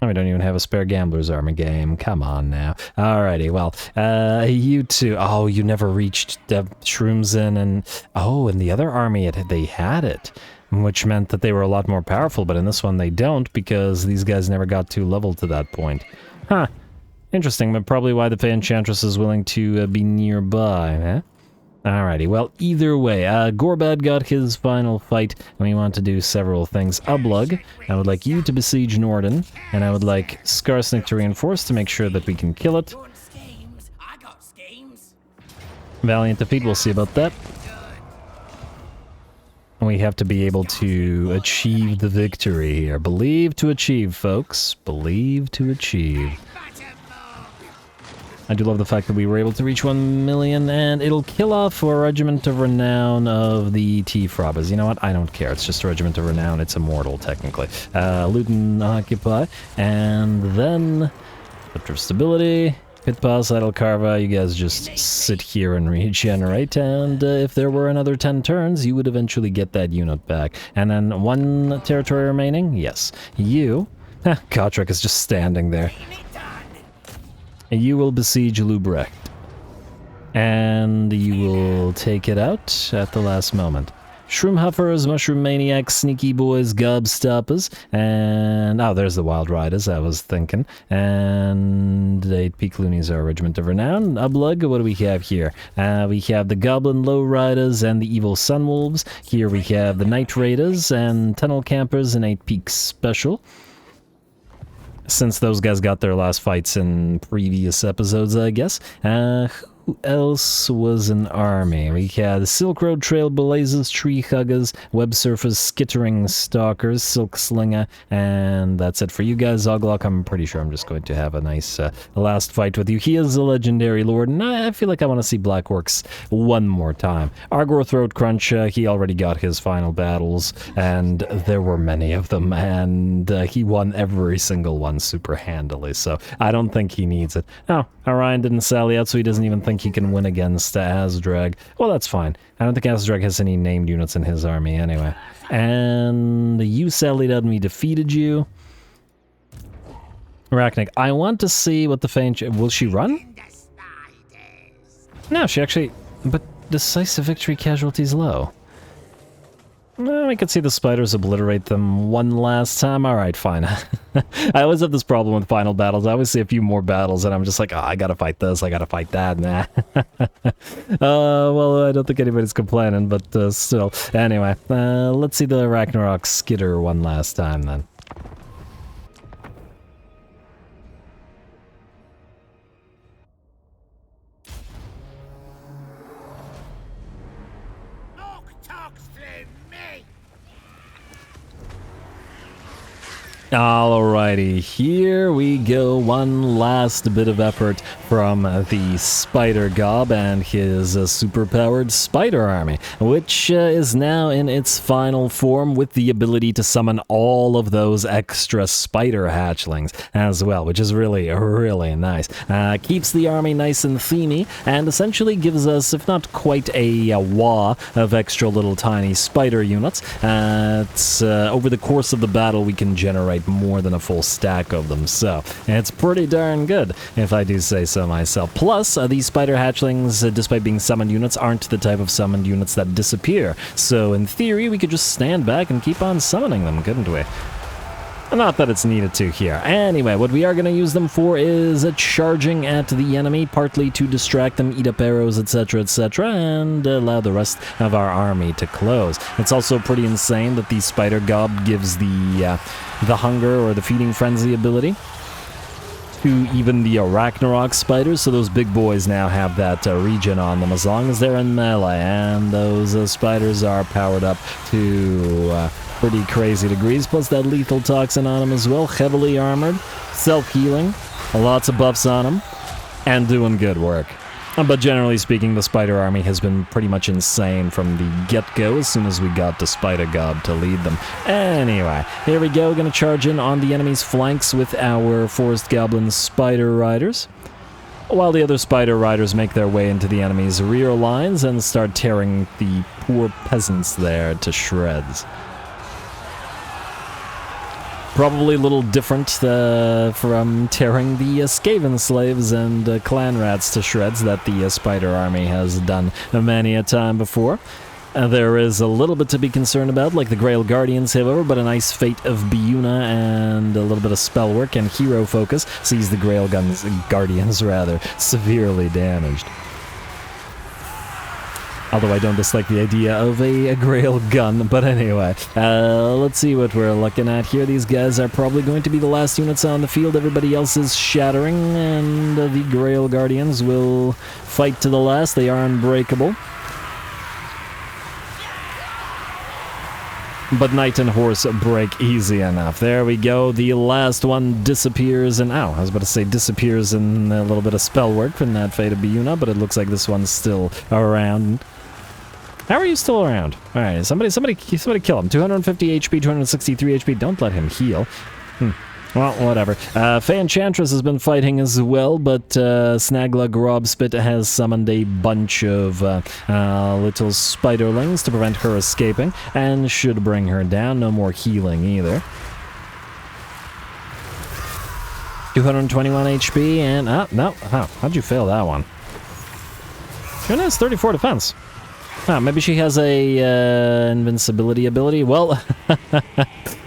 Oh, we don't even have a spare Gambler's Armor game. Come on now. Alrighty, well, you two... Oh, you never reached Shrooms in, and... Oh, in the other army, they had it. Which meant that they were a lot more powerful, but in this one they don't, because these guys never got to level to that point. Huh. Interesting, but probably why the Fey Enchantress is willing to be nearby, eh? Alrighty, well, either way, Gorbad got his final fight, and we want to do several things. WAAAGH, I would like you to besiege Norden, and I would like Skarsnik to reinforce to make sure that we can kill it. Valiant defeat, we'll see about that. We have to be able to achieve the victory here. Believe to achieve, folks. Believe to achieve. I do love the fact that we were able to reach 1 million, and it'll kill off a Regiment of Renown of the T-Frobas. You know what? I don't care. It's just a Regiment of Renown. It's immortal, technically. Loot and Occupy. And then... Scepter of Stability. Pit Pass, Idle Carva. You guys just sit here and regenerate. And if there were another 10 turns, you would eventually get that unit back. And then 1 territory remaining? Yes. You... Gotrek is just standing there. You will besiege Lubrecht, and you will take it out at the last moment. Shroom Huffers, Mushroom Maniacs, Sneaky Boys, Gobstoppers, and... Oh, there's the Wild Riders, I was thinking. And 8 Peak Loonies are a Regiment of Renown. WAAAGH, what do we have here? We have the Goblin Lowriders and the Evil Sunwolves. Here we have the Night Raiders and Tunnel Campers and 8 Peak Special. Since those guys got their last fights in previous episodes, I guess. Who else was an army? We had Silk Road Trail Blazes, Tree Huggers, Web Surfers, Skittering Stalkers, Silk Slinger, and that's it for you guys. Zoglock, I'm pretty sure I'm just going to have a nice last fight with you. He is a legendary lord, and I feel like I want to see Black Orcs one more time. Argor Throat Crunch, he already got his final battles, and there were many of them, and he won every single one super handily, so I don't think he needs it. Oh, Orion didn't sally out, so he doesn't even think he can win against Azdrag. Well, that's fine. I don't think Azdrag has any named units in his army anyway. And you sallied out and we defeated you. Arachnic, I want to see what the Faint... Will she run? No, she actually... But decisive victory casualties low. Well, we could see the spiders obliterate them one last time. Alright, fine. I always have this problem with final battles. I always see a few more battles and I'm just like, oh, I gotta fight this, I gotta fight that. Nah. Well, I don't think anybody's complaining, but still. Anyway, let's see the Ragnarok skitter one last time then. Alrighty, here we go. One last bit of effort from the Spider Gob and his superpowered spider army, which is now in its final form with the ability to summon all of those extra spider hatchlings as well, which is really, really nice. Keeps the army nice and themey and essentially gives us, if not quite a wah of extra little tiny spider units. Over the course of the battle, we can generate more than a full stack of them, so it's pretty darn good, if I do say so myself. Plus, these spider hatchlings, despite being summoned units, aren't the type of summoned units that disappear, so in theory we could just stand back and keep on summoning them, couldn't we? Not that it's needed to here. Anyway, what we are going to use them for is charging at the enemy, partly to distract them, eat up arrows, etc., etc., and allow the rest of our army to close. It's also pretty insane that the Spider Gob gives the hunger or the feeding frenzy ability to even the Ragnarok spiders, so those big boys now have that regen on them as long as they're in melee, and those spiders are powered up to pretty crazy degrees, plus that lethal toxin on them as well, heavily armored, self-healing, lots of buffs on them, and doing good work. But generally speaking, the Spider Army has been pretty much insane from the get-go as soon as we got the Spider Gob to lead them. Anyway, here we go, gonna charge in on the enemy's flanks with our Forest Goblin Spider Riders, while the other Spider Riders make their way into the enemy's rear lines and start tearing the poor peasants there to shreds. Probably a little different from tearing the Skaven slaves and clan rats to shreds that the Spider Army has done many a time before. There is a little bit to be concerned about, like the Grail Guardians, however, but a nice Fate of Biuna and a little bit of spell work and hero focus sees the Grail Guardians severely damaged. Although I don't dislike the idea of a Grail gun, but anyway, let's see what we're looking at here. These guys are probably going to be the last units on the field. Everybody else is shattering, and the Grail Guardians will fight to the last. They are unbreakable. But Knight and Horse break easy enough. There we go. The last one disappears in... I was about to say disappears in a little bit of spell work from that Fate of Biuna, but it looks like this one's still around. How are you still around? Alright, somebody kill him. 250 HP, 263 HP. Don't let him heal. Well, whatever. Fey Enchantress has been fighting as well, but Snagla Grobspit has summoned a bunch of little spiderlings to prevent her escaping, and should bring her down. No more healing either. 221 HP, and... no. How'd you fail that one? She only has 34 defense. Maybe she has a invincibility ability? Well,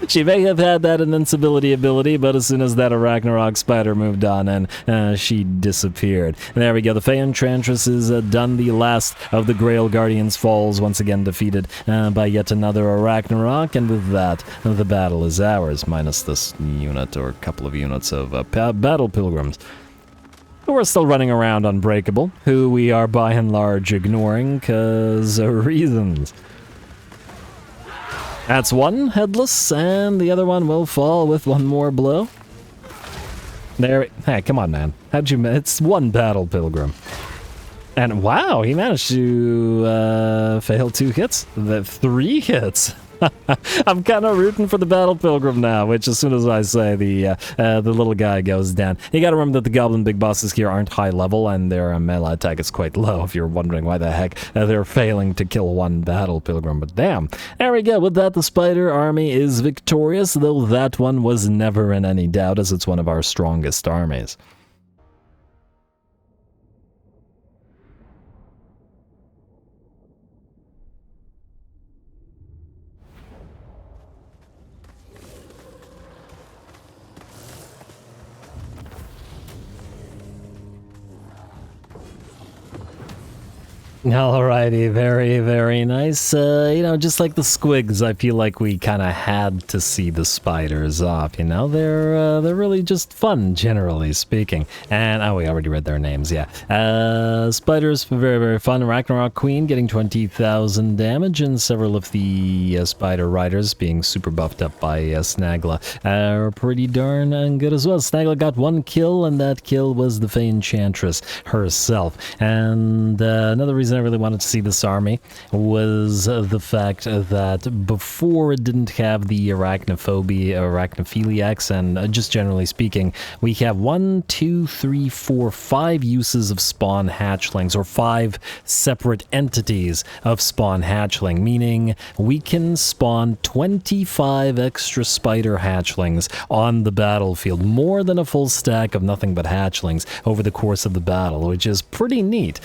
she may have had that invincibility ability, but as soon as that Ragnarok spider moved on, and she disappeared. There we go. The Fey Enchantress is done. The last of the Grail Guardians falls, once again defeated by yet another Ragnarok, and with that, the battle is ours, minus this unit or a couple of units of Battle Pilgrims. We're still running around Unbreakable, who we are by and large ignoring, because reasons. That's one headless, and the other one will fall with one more blow. Hey, come on, man. It's one Battle Pilgrim. And wow, he managed to fail 2 hits. 3 hits. I'm kind of rooting for the Battle Pilgrim now, which as soon as I say the little guy goes down. You gotta remember that the Goblin Big Bosses here aren't high level, and their melee attack is quite low, if you're wondering why the heck they're failing to kill one Battle Pilgrim. But damn. There we go. With that, the Spider Army is victorious, though that one was never in any doubt, as it's one of our strongest armies. Alrighty, very, very nice. You know, just like the squigs, I feel like we kind of had to see the spiders off, you know? They're really just fun, generally speaking. And, oh, we already read their names, yeah. Spiders, very, very fun. Ragnarok Queen getting 20,000 damage, and several of the spider riders being super buffed up by Snagla are pretty darn good as well. Snagla got 1 kill, and that kill was the Fey Enchantress herself. And another reason I really wanted to see this army was the fact that before it didn't have the arachnophiliacs, and just generally speaking, we have 1, 2, 3, 4, 5 uses of spawn hatchlings, or 5 separate entities of spawn hatchling, meaning we can spawn 25 extra spider hatchlings on the battlefield, more than a full stack of nothing but hatchlings over the course of the battle, which is pretty neat.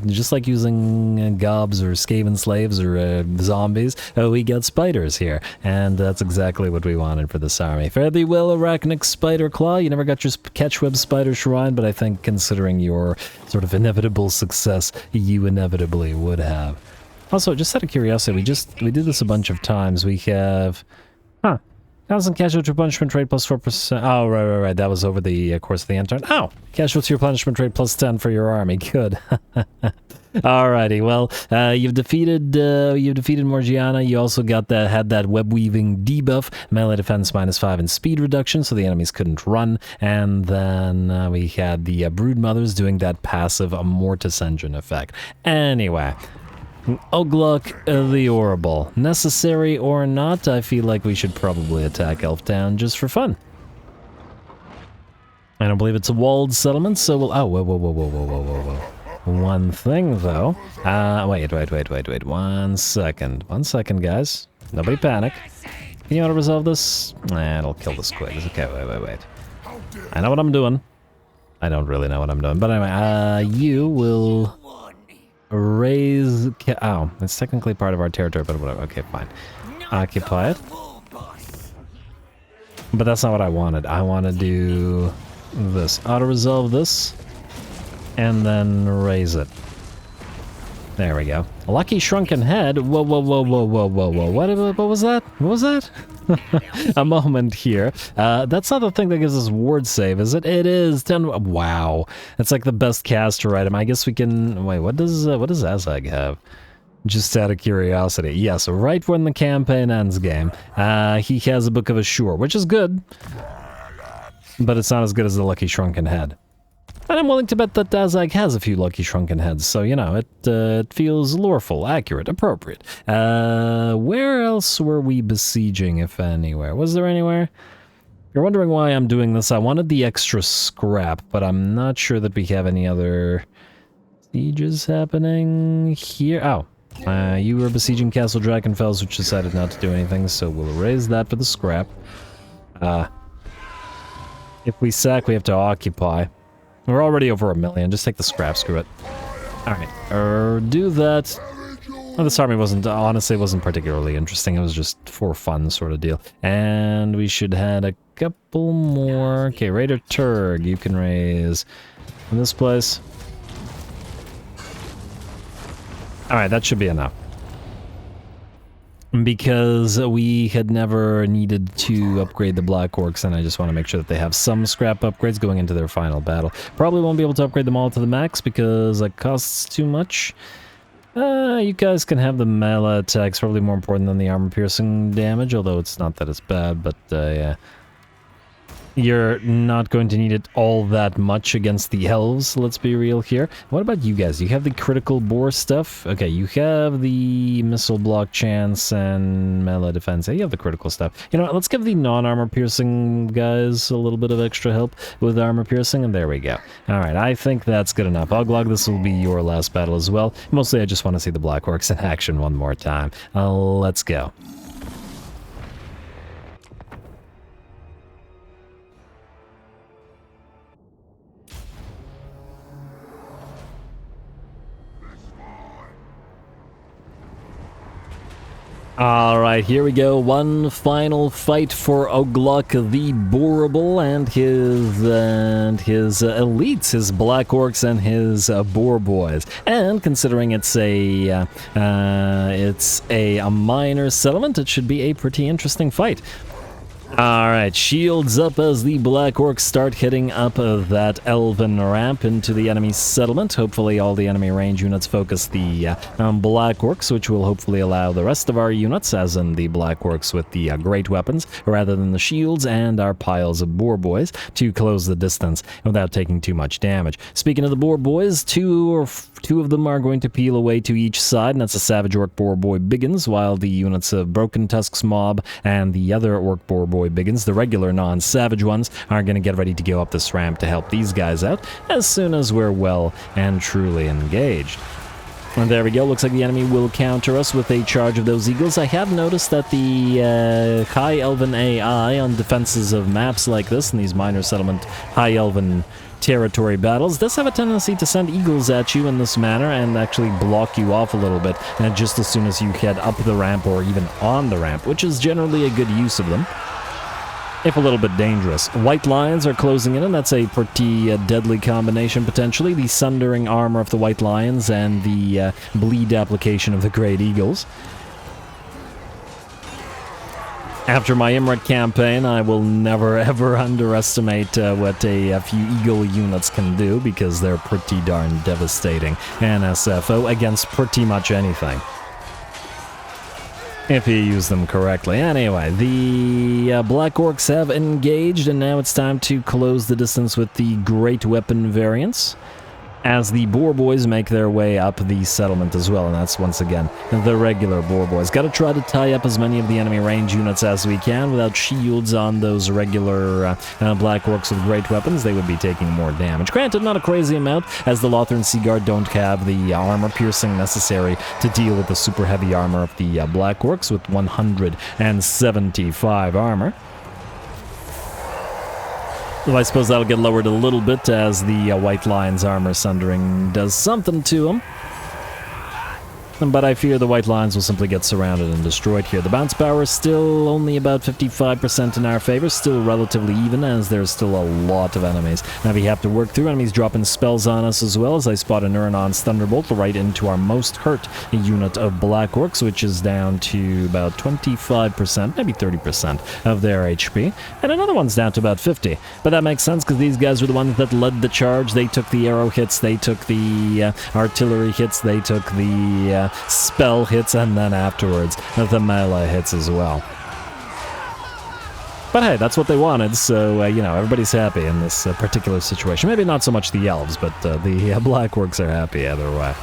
Just like using gobs or Skaven slaves or zombies, we got spiders here, and that's exactly what we wanted for this army. Fare thee well, Arachnic Spider Claw. You never got your Catchweb Spider Shrine, but I think considering your sort of inevitable success, you inevitably would have. Also, just out of curiosity, we did this a bunch of times. We have... Huh. Constant casualty punishment rate plus 4%. Oh, right. That was over the course of the end turn. Oh! Casualty replenishment rate plus 10 for your army. Good. Alrighty, well, you've defeated Morgiana. You also had that web weaving debuff, melee defense -5 and speed reduction, so the enemies couldn't run. And then we had the brood mothers doing that passive Mortis engine effect. Anyway. WAAAGH the Horrible. Necessary or not, I feel like we should probably attack Elftown just for fun. I don't believe it's a walled settlement, so we'll... Oh, whoa. One thing, though. Wait. 1 second. 1 second, guys. Nobody panic. Can you auto-resolve this? Nah, it'll kill the squigs. Okay, wait. I know what I'm doing. I don't really know what I'm doing, but anyway, you will... raise... Oh, it's technically part of our territory, but whatever. Okay, fine. Occupy it. But that's not what I wanted. I want to do this. Auto-resolve this. And then raise it. There we go. Lucky Shrunken Head. Whoa. What was that? What was that? A moment here. That's not the thing that gives us ward save, is it? It is 10. Wow. That's like the best caster item. I guess we can... Wait, what does WAAAGH have? Just out of curiosity. Yes, right when the campaign ends game, he has a Book of Assure, which is good. But it's not as good as the Lucky Shrunken Head. And I'm willing to bet that WAAAGH has a few Lucky Shrunken Heads, so, you know, it feels loreful, accurate, appropriate. Where else were we besieging, if anywhere? Was there anywhere? If you're wondering why I'm doing this, I wanted the extra scrap, but I'm not sure that we have any other sieges happening here. Oh, you were besieging Castle Drakenfels, which decided not to do anything, so we'll erase that for the scrap. If we sack, we have to occupy. We're already over 1 million. Just take the scrap. Screw it. Alright. Do that. Well, this army honestly wasn't particularly interesting. It was just for fun sort of deal. And we should have a couple more. Okay, Raider Turg. You can raise in this place. Alright, that should be enough. Because we had never needed to upgrade the Black Orcs, and I just want to make sure that they have some scrap upgrades going into their final battle. Probably won't be able to upgrade them all to the max because it costs too much. You guys can have the melee attacks, probably more important than the armor-piercing damage, although it's not that it's bad, but yeah. You're not going to need it all that much against the elves, let's be real here. What about you guys? You have the critical bore stuff? Okay, you have the missile block chance and melee defense. Yeah, you have the critical stuff. You know what, let's give the non-armor piercing guys a little bit of extra help with armor piercing, and there we go. Alright, I think that's good enough. WAAAGH, this will be your last battle as well. Mostly I just want to see the Black Orcs in action one more time. Let's go. Alright, here we go. One final fight for WAAAGH the Boarable and his elites, his Black Orcs and his Boar Boys. And considering it's a minor settlement, it should be a pretty interesting fight. Alright, shields up as the Black Orcs start hitting up that elven ramp into the enemy settlement. Hopefully all the enemy range units focus the Black Orcs, which will hopefully allow the rest of our units, as in the Black Orcs with the great weapons, rather than the shields and our piles of Boar Boys, to close the distance without taking too much damage. Speaking of the Boar Boys, two of them are going to peel away to each side, and that's a Savage Orc Boar Boy Biggins, while the units of Broken Tusks Mob and the other Orc Boar Boy Biggins, the regular non-savage ones, are going to get ready to go up this ramp to help these guys out as soon as we're well and truly engaged. And there we go. Looks like the enemy will counter us with a charge of those eagles. I have noticed that the High Elven AI on defenses of maps like this, and these minor settlement High Elven territory battles, does have a tendency to send eagles at you in this manner and actually block you off a little bit, and just as soon as you head up the ramp or even on the ramp, which is generally a good use of them, if a little bit dangerous. White Lions are closing in, and that's a pretty deadly combination potentially. The Sundering armor of the White Lions and the bleed application of the Great Eagles. After my Imrit campaign, I will never ever underestimate what a few Eagle units can do, because they're pretty darn devastating in SFO against pretty much anything, if you use them correctly. Anyway, the Black Orcs have engaged, and now it's time to close the distance with the Great Weapon variants, as the Boar Boys make their way up the settlement as well, and that's once again the regular Boar Boys. Gotta try to tie up as many of the enemy range units as we can without shields on those regular Black Orcs with great weapons. They would be taking more damage. Granted, not a crazy amount, as the Lothern Seaguard don't have the armor piercing necessary to deal with the super heavy armor of the Black Orcs with 175 armor. Well, I suppose that'll get lowered a little bit as the White Lion's armor sundering does something to him. But I fear the White Lions will simply get surrounded and destroyed here. The bounce power is still only about 55% in our favor, still relatively even, as there's still a lot of enemies that we have to work through. Enemies dropping spells on us as well, as I spot a Uranon's Thunderbolt right into our most hurt unit of Black Orcs, which is down to about 25%, maybe 30% of their HP. And another one's down to about 50. But that makes sense, because these guys were the ones that led the charge. They took the arrow hits, they took the artillery hits, they took the spell hits, and then afterwards the melee hits as well. But hey, that's what they wanted, so you know, everybody's happy in this particular situation. Maybe not so much the elves, but the Black Orcs are happy either way.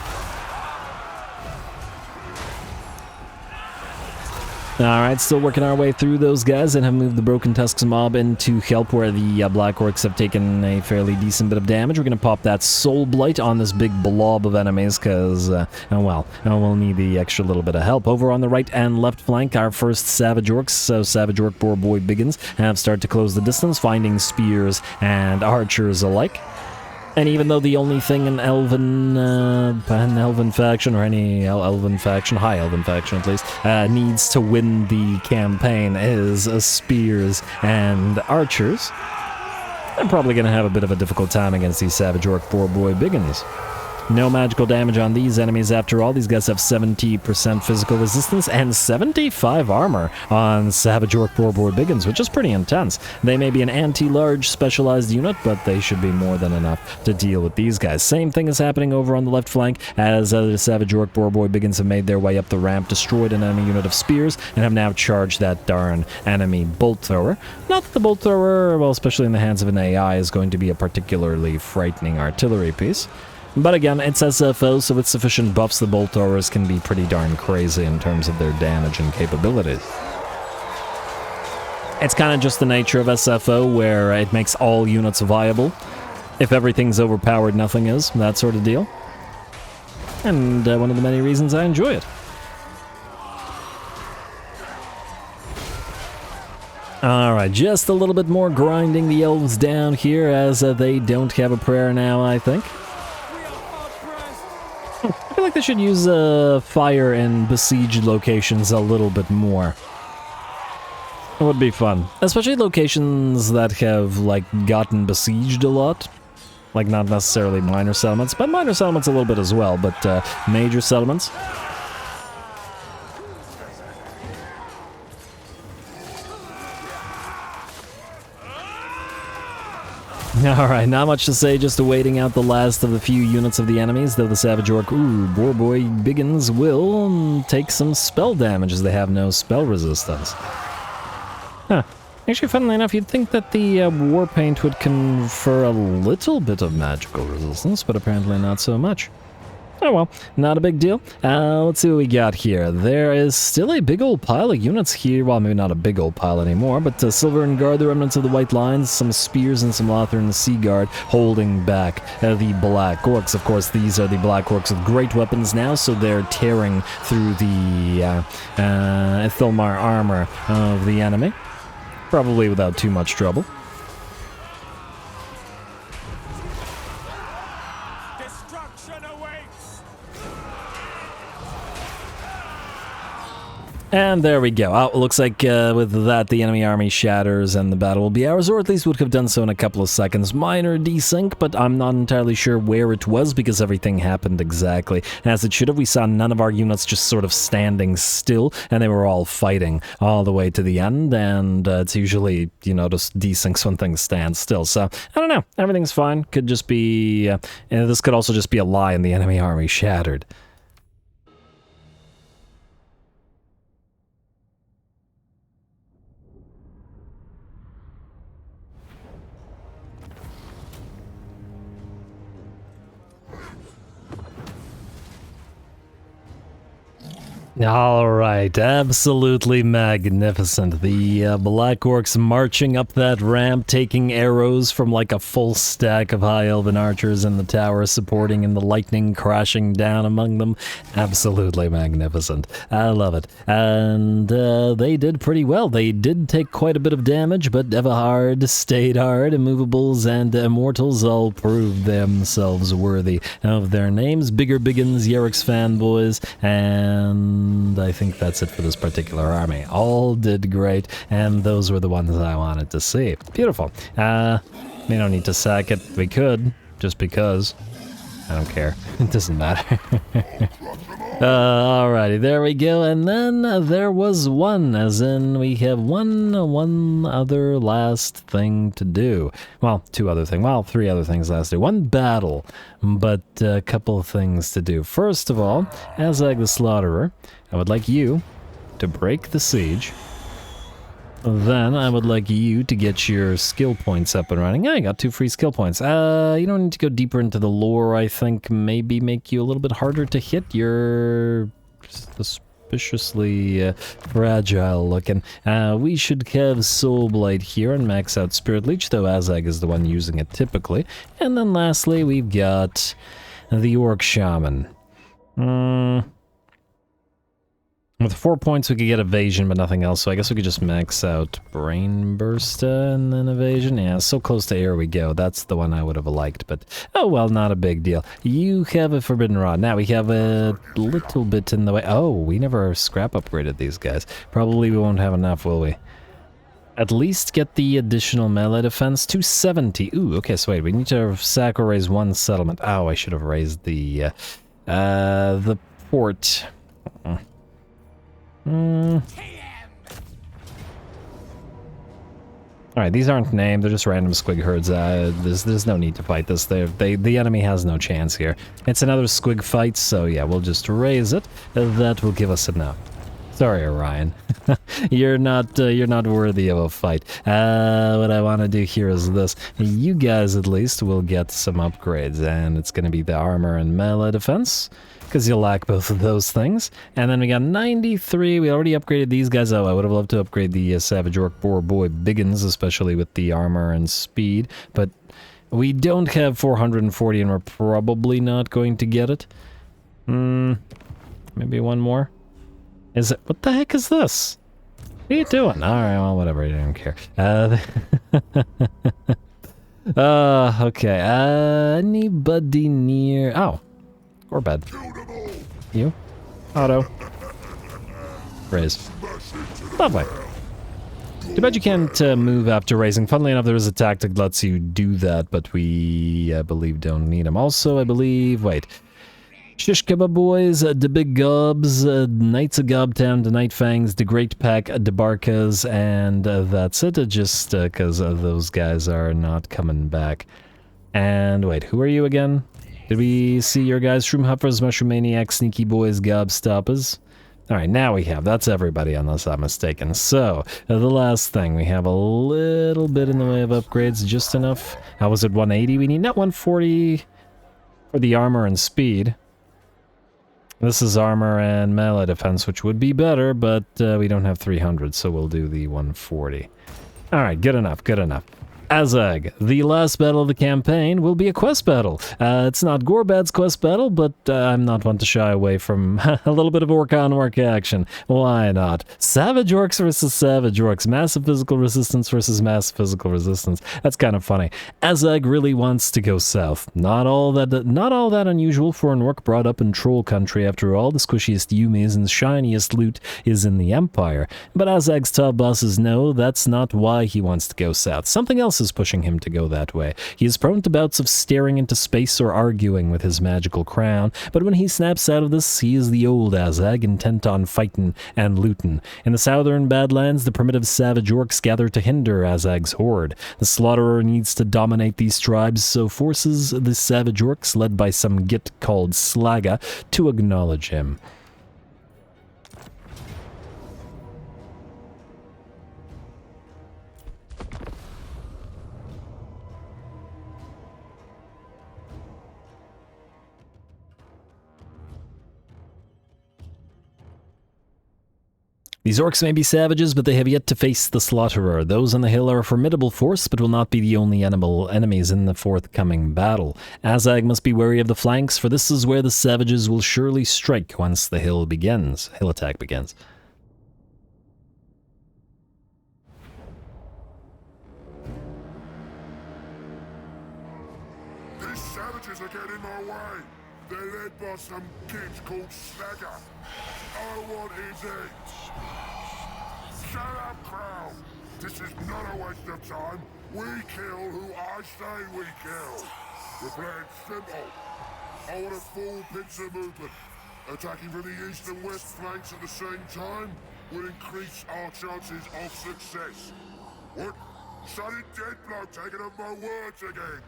Alright, still working our way through those guys and have moved the Broken Tusks mob in to help where the Black Orcs have taken a fairly decent bit of damage. We're going to pop that Soul Blight on this big blob of enemies because, well, we'll need the extra little bit of help. Over on the right and left flank, our first Savage Orcs, so Savage Orc Boar Boy Biggins, have started to close the distance, finding spears and archers alike. And even though the only thing an Elven faction, or any Elven faction, High Elven faction at least, needs to win the campaign is spears and archers, I'm probably going to have a bit of a difficult time against these Savage Orc Boar Boy Biggins. No magical damage on these enemies after all. These guys have 70% physical resistance and 75 armor on Savage Orc Boar Boy Biggins, which is pretty intense. They may be an anti-large specialized unit, but they should be more than enough to deal with these guys. Same thing is happening over on the left flank, as the Savage Orc Boar Boy Biggins have made their way up the ramp, destroyed an enemy unit of spears, and have now charged that darn enemy bolt thrower. Not that the bolt thrower, well, especially in the hands of an AI, is going to be a particularly frightening artillery piece. But again, it's SFO, so with sufficient buffs, the bolt throwers can be pretty darn crazy in terms of their damage and capabilities. It's kind of just the nature of SFO, where it makes all units viable. If everything's overpowered, nothing is, that sort of deal. And one of the many reasons I enjoy it. Alright, just a little bit more grinding the elves down here, as they don't have a prayer now, I think. I feel like like they should use fire in besieged locations a little bit more. It would be fun. Especially locations that have, like, gotten besieged a lot. Like, not necessarily minor settlements, but minor settlements a little bit as well, but major settlements. Alright, not much to say, just awaiting out the last of the few units of the enemies, though the Savage Orc, Boy Biggins will take some spell damage as they have no spell resistance. Huh. Actually, funnily enough, you'd think that the War Paint would confer a little bit of magical resistance, but apparently not so much. Oh well, not a big deal. Let's see what we got here. There is still a big old pile of units here. Well, maybe not a big old pile anymore, but Silver and Guard, the remnants of the White Lines, some Spears and some Lothar Sea Guard holding back the Black Orcs. Of course, these are the Black Orcs with great weapons now, so they're tearing through the Ithilmar armor of the enemy. Probably without too much trouble. Destruction awaits! And there we go. Oh, it looks like with that, the enemy army shatters and the battle will be ours, or at least would have done so in a couple of seconds. Minor desync, but I'm not entirely sure where it was because everything happened exactly as it should have. We saw none of our units just sort of standing still, and they were all fighting all the way to the end, and it's usually, you know, just desyncs when things stand still. So, I don't know. Everything's fine. Could just be... this could also just be a lie and the enemy army shattered. Alright, absolutely magnificent. The Black Orcs marching up that ramp, taking arrows from like a full stack of High Elven archers in the tower, supporting and the lightning crashing down among them. Absolutely magnificent. I love it. And they did pretty well. They did take quite a bit of damage, but Everhard stayed hard. Immovables and Immortals all proved themselves worthy of their names. Bigger Biggins, Yerrick's fanboys, and I think that's it for this particular army. All did great, and those were the ones I wanted to see. Beautiful. We don't need to sack it. We could, just because. I don't care. It doesn't matter. Alrighty, there we go. And then there was one, as in we have one other last thing to do. Well, two other things. Well, three other things last to do. One battle, but a couple of things to do. First of all, WAAAGH the Slaughterer, I would like you to break the siege. Then I would like you to get your skill points up and running. Yeah, I got 2 free skill points. You don't need to go deeper into the lore, I think. Maybe make you a little bit harder to hit. You're suspiciously fragile looking. We should have Soul Blight here and max out Spirit Leech, though WAAAGH is the one using it typically. And then lastly, we've got the Orc Shaman. With 4 points, we could get Evasion, but nothing else, so I guess we could just max out Brain Burst and then Evasion. Yeah, so close to air we go. That's the one I would have liked, but oh well, not a big deal. You have a Forbidden Rod. Now, we have a little bit in the way. Oh, we never scrap upgraded these guys. Probably we won't have enough, will we? At least get the additional melee defense, 270. Ooh, okay, so wait, we need to sack or raise 1 settlement. Oh, I should have raised the port. Alright, these aren't named, they're just random squig herds. There's no need to fight this. The enemy has no chance here. It's another squig fight, so yeah, we'll just raise it. That will give us enough. Sorry, Orion. You're not worthy of a fight. What I want to do here is this. You guys, at least, will get some upgrades, and it's going to be the armor and melee defense, because you'll lack both of those things. And then we got 93. We already upgraded these guys. Oh, I would have loved to upgrade the Savage Orc Boy Biggins, especially with the armor and speed, but we don't have 440, and we're probably not going to get it. Maybe one more? Is it? What the heck is this? What are you doing? Alright, well, whatever, I don't care. Okay, anybody near... Oh, Gorbad. You? Auto. Raise. Lovely. Too bad you can't move after raising. Funnily enough, there is a tactic that lets you do that, but we, I believe, don't need them. Also, I believe, wait. Shish Kebab Boys, the Big Gobs, Knights of Gobtown, the Night Fangs, the Great Pack, the Barkas, and that's it, just because those guys are not coming back. And wait, who are you again? Did we see your guys? Shroomhuffers, Mushroom Maniacs, Sneaky Boys, Gobstoppers? Alright, now we have, that's everybody unless I'm mistaken. So, the last thing, we have a little bit in the way of upgrades, just enough. How was it, 180 we need? Not 140 for the armor and speed. This is armor and melee defense, which would be better, but we don't have 300, so we'll do the 140. Alright, good enough, good enough. WAAAGH, the last battle of the campaign, will be a quest battle. It's not Gorbad's quest battle, but I'm not one to shy away from a little bit of orc-on-orc action. Why not? Savage orcs versus savage orcs. Massive physical resistance versus massive physical resistance. That's kind of funny. WAAAGH really wants to go south. Not all that unusual for an orc brought up in troll country. After all, the squishiest yumis and shiniest loot is in the Empire. But WAAAGH's top bosses know that's not why he wants to go south. Something else is pushing him to go that way. He is prone to bouts of staring into space or arguing with his magical crown, but when he snaps out of this, he is the old WAAAGH, intent on fightin' and lootin'. In the southern Badlands, the primitive savage orcs gather to hinder WAAAGH's horde. The slaughterer needs to dominate these tribes, so forces the savage orcs, led by some git called Slagga, to acknowledge him. These orcs may be savages, but they have yet to face the Slaughterer. Those on the hill are a formidable force, but will not be the only enemies in the forthcoming battle. WAAAGH must be wary of the flanks, for this is where the savages will surely strike once the hill attack begins. These savages are getting in my way. They're led by some kid called Slagga. I want his head. Shut up, crowd! This is not a waste of time. We kill who I say we kill. We're playing simple. I want a full pincer movement. Attacking from the east and west flanks at the same time will increase our chances of success. What? Sonny Deadblood taking up my words again.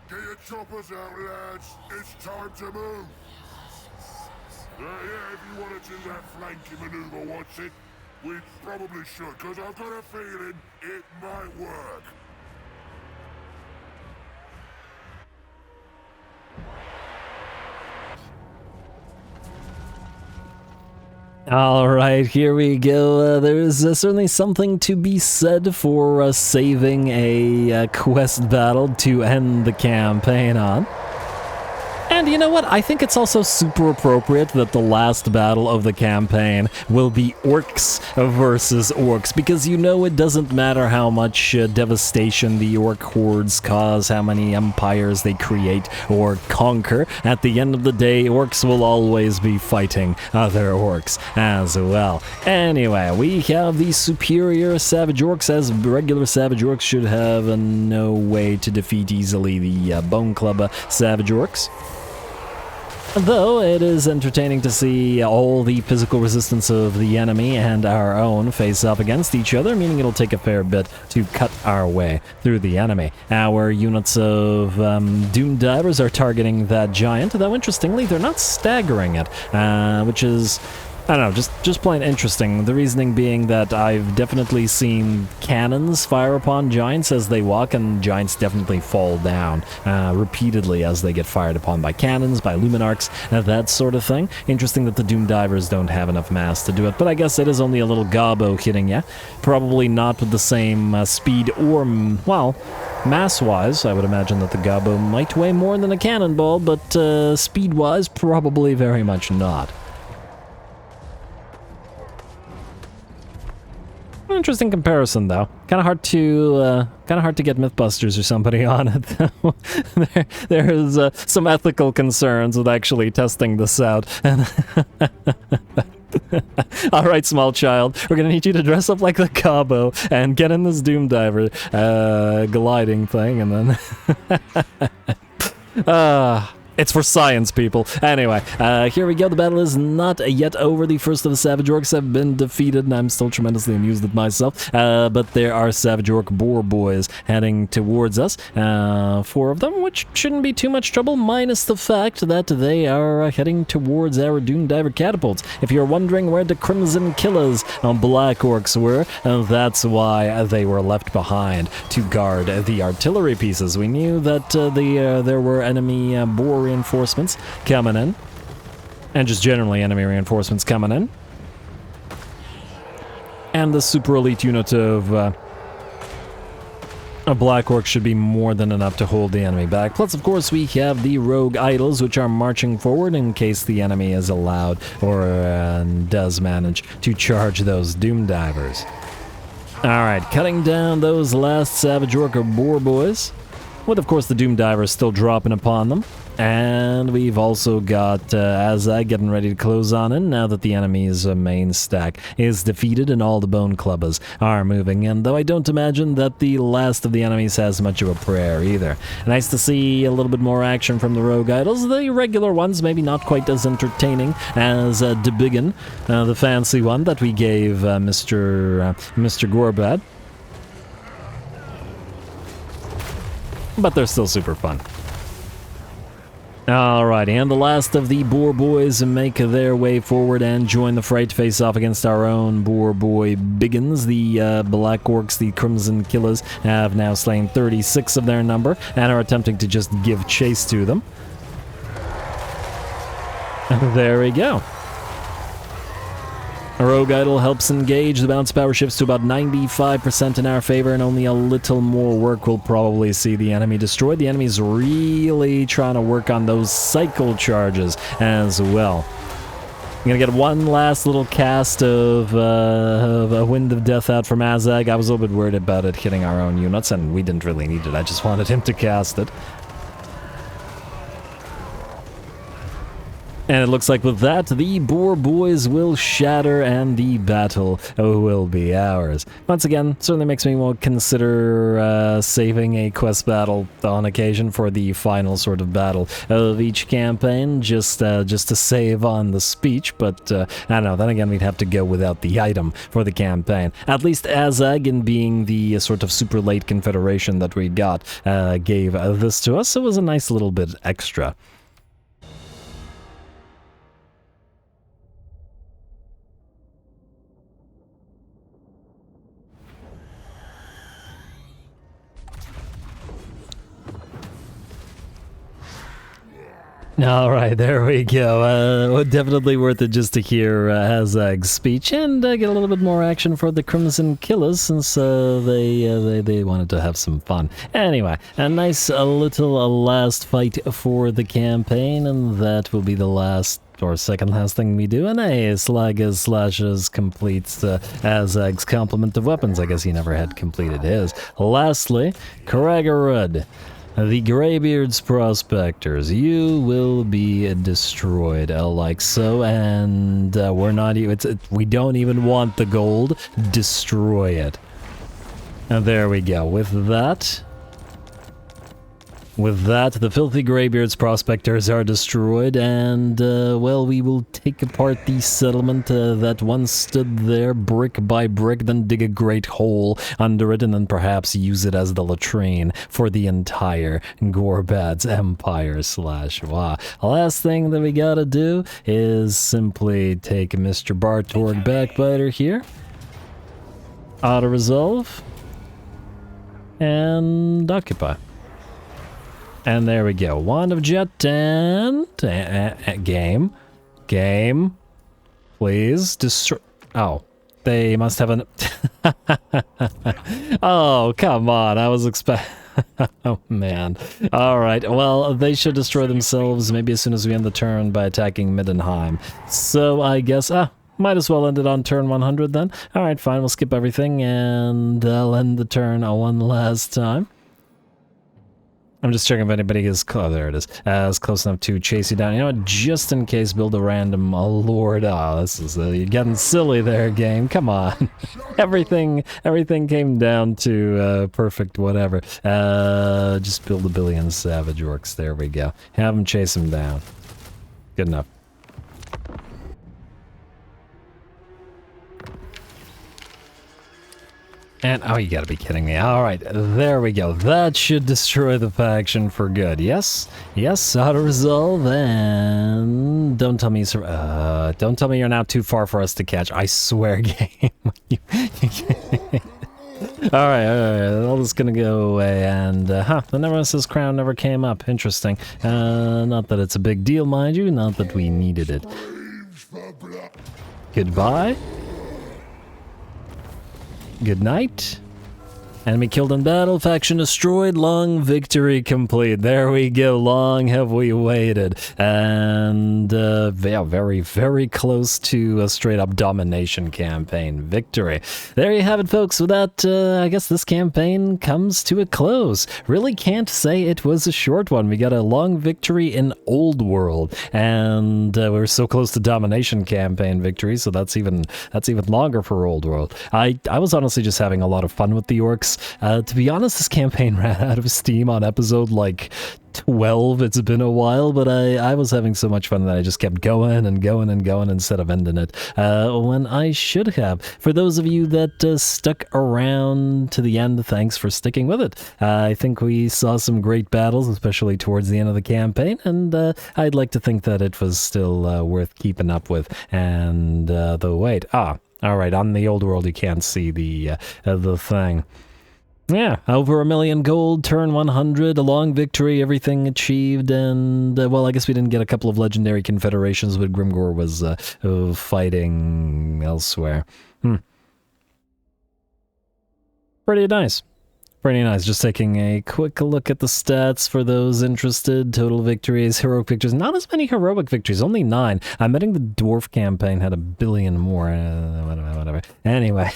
Get your choppers out, lads. It's time to move. Yeah, if you want to do that flanking maneuver, what's it? We probably should, because I've got a feeling it might work. Alright, here we go. There's certainly something to be said for saving a quest battle to end the campaign on. And you know what? I think it's also super appropriate that the last battle of the campaign will be orcs versus orcs, because you know it doesn't matter how much devastation the orc hordes cause, how many empires they create or conquer. At the end of the day, orcs will always be fighting other orcs as well. Anyway, we have the superior savage orcs, as regular savage orcs should have no way to defeat easily the Bone Club savage orcs. Though it is entertaining to see all the physical resistance of the enemy and our own face up against each other, meaning it'll take a fair bit to cut our way through the enemy. Our units of Doom Divers are targeting that giant, though interestingly they're not staggering it, which is, I don't know, just plain interesting. The reasoning being that I've definitely seen cannons fire upon giants as they walk, and giants definitely fall down repeatedly as they get fired upon by cannons, by luminarchs, that sort of thing. Interesting that the Doom Divers don't have enough mass to do it, but I guess it is only a little gobbo hitting ya. Probably not with the same speed or, well, mass-wise. I would imagine that the gobbo might weigh more than a cannonball, but speed-wise, probably very much not. Interesting comparison, though. Kind of hard to get MythBusters or somebody on it. Though. There's some ethical concerns with actually testing this out. All right, small child, we're gonna need you to dress up like the Cabo and get in this Doom Diver gliding thing, and then. It's for science, people. Anyway, here we go. The battle is not yet over. The first of the Savage Orcs have been defeated, and I'm still tremendously amused at myself. But there are Savage Orc Boar Boys heading towards us. 4 of them, which shouldn't be too much trouble, minus the fact that they are heading towards our Doom Diver catapults. If you're wondering where the Crimson Killers Black Orcs were, that's why they were left behind to guard the artillery pieces. We knew that there were enemy boar reinforcements coming in, and just generally enemy reinforcements coming in, and the super elite unit of a Black Orc should be more than enough to hold the enemy back. Plus, of course, we have the Rogue Idols, which are marching forward in case the enemy is allowed or does manage to charge those Doom Divers. Alright, cutting down those last Savage Orc Boar Boys, with of course the Doom Divers still dropping upon them. And we've also got WAAAGH getting ready to close on in now that the enemy's main stack is defeated and all the Bone Clubbers are moving in, though I don't imagine that the last of the enemies has much of a prayer either. Nice to see a little bit more action from the Rogue Idols. The regular ones maybe not quite as entertaining as De Biggin, the fancy one that we gave Mr. Gorbad. But they're still super fun. Alrighty, and the last of the Boar Boys make their way forward and join the fray to face off against our own Boar Boy Biggins. The Black Orcs, the Crimson Killers, have now slain 36 of their number and are attempting to just give chase to them. There we go. A Rogue Idol helps engage. The bounce power shifts to about 95% in our favor, and only a little more work will probably see the enemy destroyed. The enemy's really trying to work on those cycle charges as well. I'm gonna get one last little cast of a Wind of Death out from WAAAGH. I was a little bit worried about it hitting our own units, and we didn't really need it. I just wanted him to cast it. And it looks like with that, the Boar Boys will shatter and the battle will be ours. Once again, certainly makes me want to consider saving a quest battle on occasion for the final sort of battle of each campaign, just to save on the speech, but I don't know, then again we'd have to go without the item for the campaign. At least WAAAGH, in being the sort of super late confederation that we got, gave this to us, so it was a nice little bit extra. Alright, there we go. Definitely worth it just to hear WAAAGH's speech and get a little bit more action for the Crimson Killers, since they wanted to have some fun. Anyway, a nice little last fight for the campaign, and that will be the last or second last thing we do. And Slashes completes WAAAGH's complement of weapons. I guess he never had completed his. Lastly, Karagarud. The Greybeard's Prospectors, you will be destroyed like so, and we're not even, we don't even want the gold, destroy it. And there we go. With that, the filthy Greybeard's Prospectors are destroyed, and, well, we will take apart the settlement that once stood there brick by brick, then dig a great hole under it, and then perhaps use it as the latrine for the entire Gorbad's Empire / WAAAGH. The last thing that we gotta do is simply take Mr. Bartorg Backbiter here, auto-resolve, and occupy. And there we go. Wand of Jet and game. Please destroy. Oh, they must have an. Oh, come on. I was expecting. Oh, man. Alright, well, they should destroy themselves maybe as soon as we end the turn by attacking Middenheim. So I guess. might as well end it on turn 100 then. Alright, fine, we'll skip everything, and I'll end the turn one last time. I'm just checking if anybody is there it is. Is close enough to chase you down. You know what? Just in case, build a random. Oh lord, this is you're getting silly there, game. Come on, everything came down to perfect whatever. Just build a billion savage orcs. There we go. Have them chase them down. Good enough. And, oh, you gotta be kidding me. Alright, there we go. That should destroy the faction for good. Yes? Yes, auto-resolve, and... Don't tell me don't tell me you're not too far for us to catch. I swear, game. Alright, all this is gonna go away, and, the Nemesis crown never came up. Interesting. Not that it's a big deal, mind you, not that we needed it. Goodbye? Good night. Enemy killed in battle, faction destroyed, long victory complete. There we go, long have we waited. And, yeah, very, very close to a straight-up domination campaign victory. There you have it, folks. With that, I guess this campaign comes to a close. Really can't say it was a short one. We got a long victory in Old World, and we were so close to domination campaign victory, so that's even longer for Old World. I was honestly just having a lot of fun with the orcs. To be honest, this campaign ran out of steam on episode like 12. It's been a while, but I was having so much fun that I just kept going and going and going instead of ending it when I should have. For those of you that stuck around to the end, thanks for sticking with it. I think we saw some great battles, especially towards the end of the campaign, and I'd like to think that it was still worth keeping up with. And wait, alright, on the Old World you can't see the thing. Yeah, over 1 million gold, turn 100, a long victory, everything achieved, and, well, I guess we didn't get a couple of legendary confederations, but Grimgor was fighting elsewhere. Pretty nice. Pretty nice. Just taking a quick look at the stats for those interested. Total victories, heroic victories. Not as many heroic victories, only 9. I'm betting the dwarf campaign had 1 billion more. Whatever. Anyway.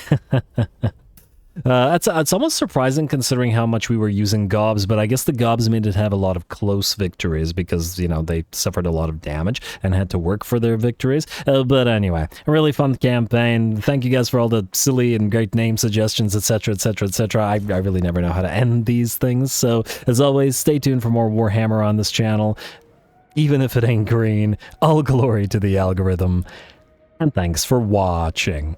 It's almost surprising considering how much we were using gobs, but I guess the gobs made it have a lot of close victories because, you know, they suffered a lot of damage and had to work for their victories. But anyway, a really fun campaign. Thank you guys for all the silly and great name suggestions, etc., etc., etc. I really never know how to end these things, so as always, stay tuned for more Warhammer on this channel. Even if it ain't green, all glory to the algorithm, and thanks for watching.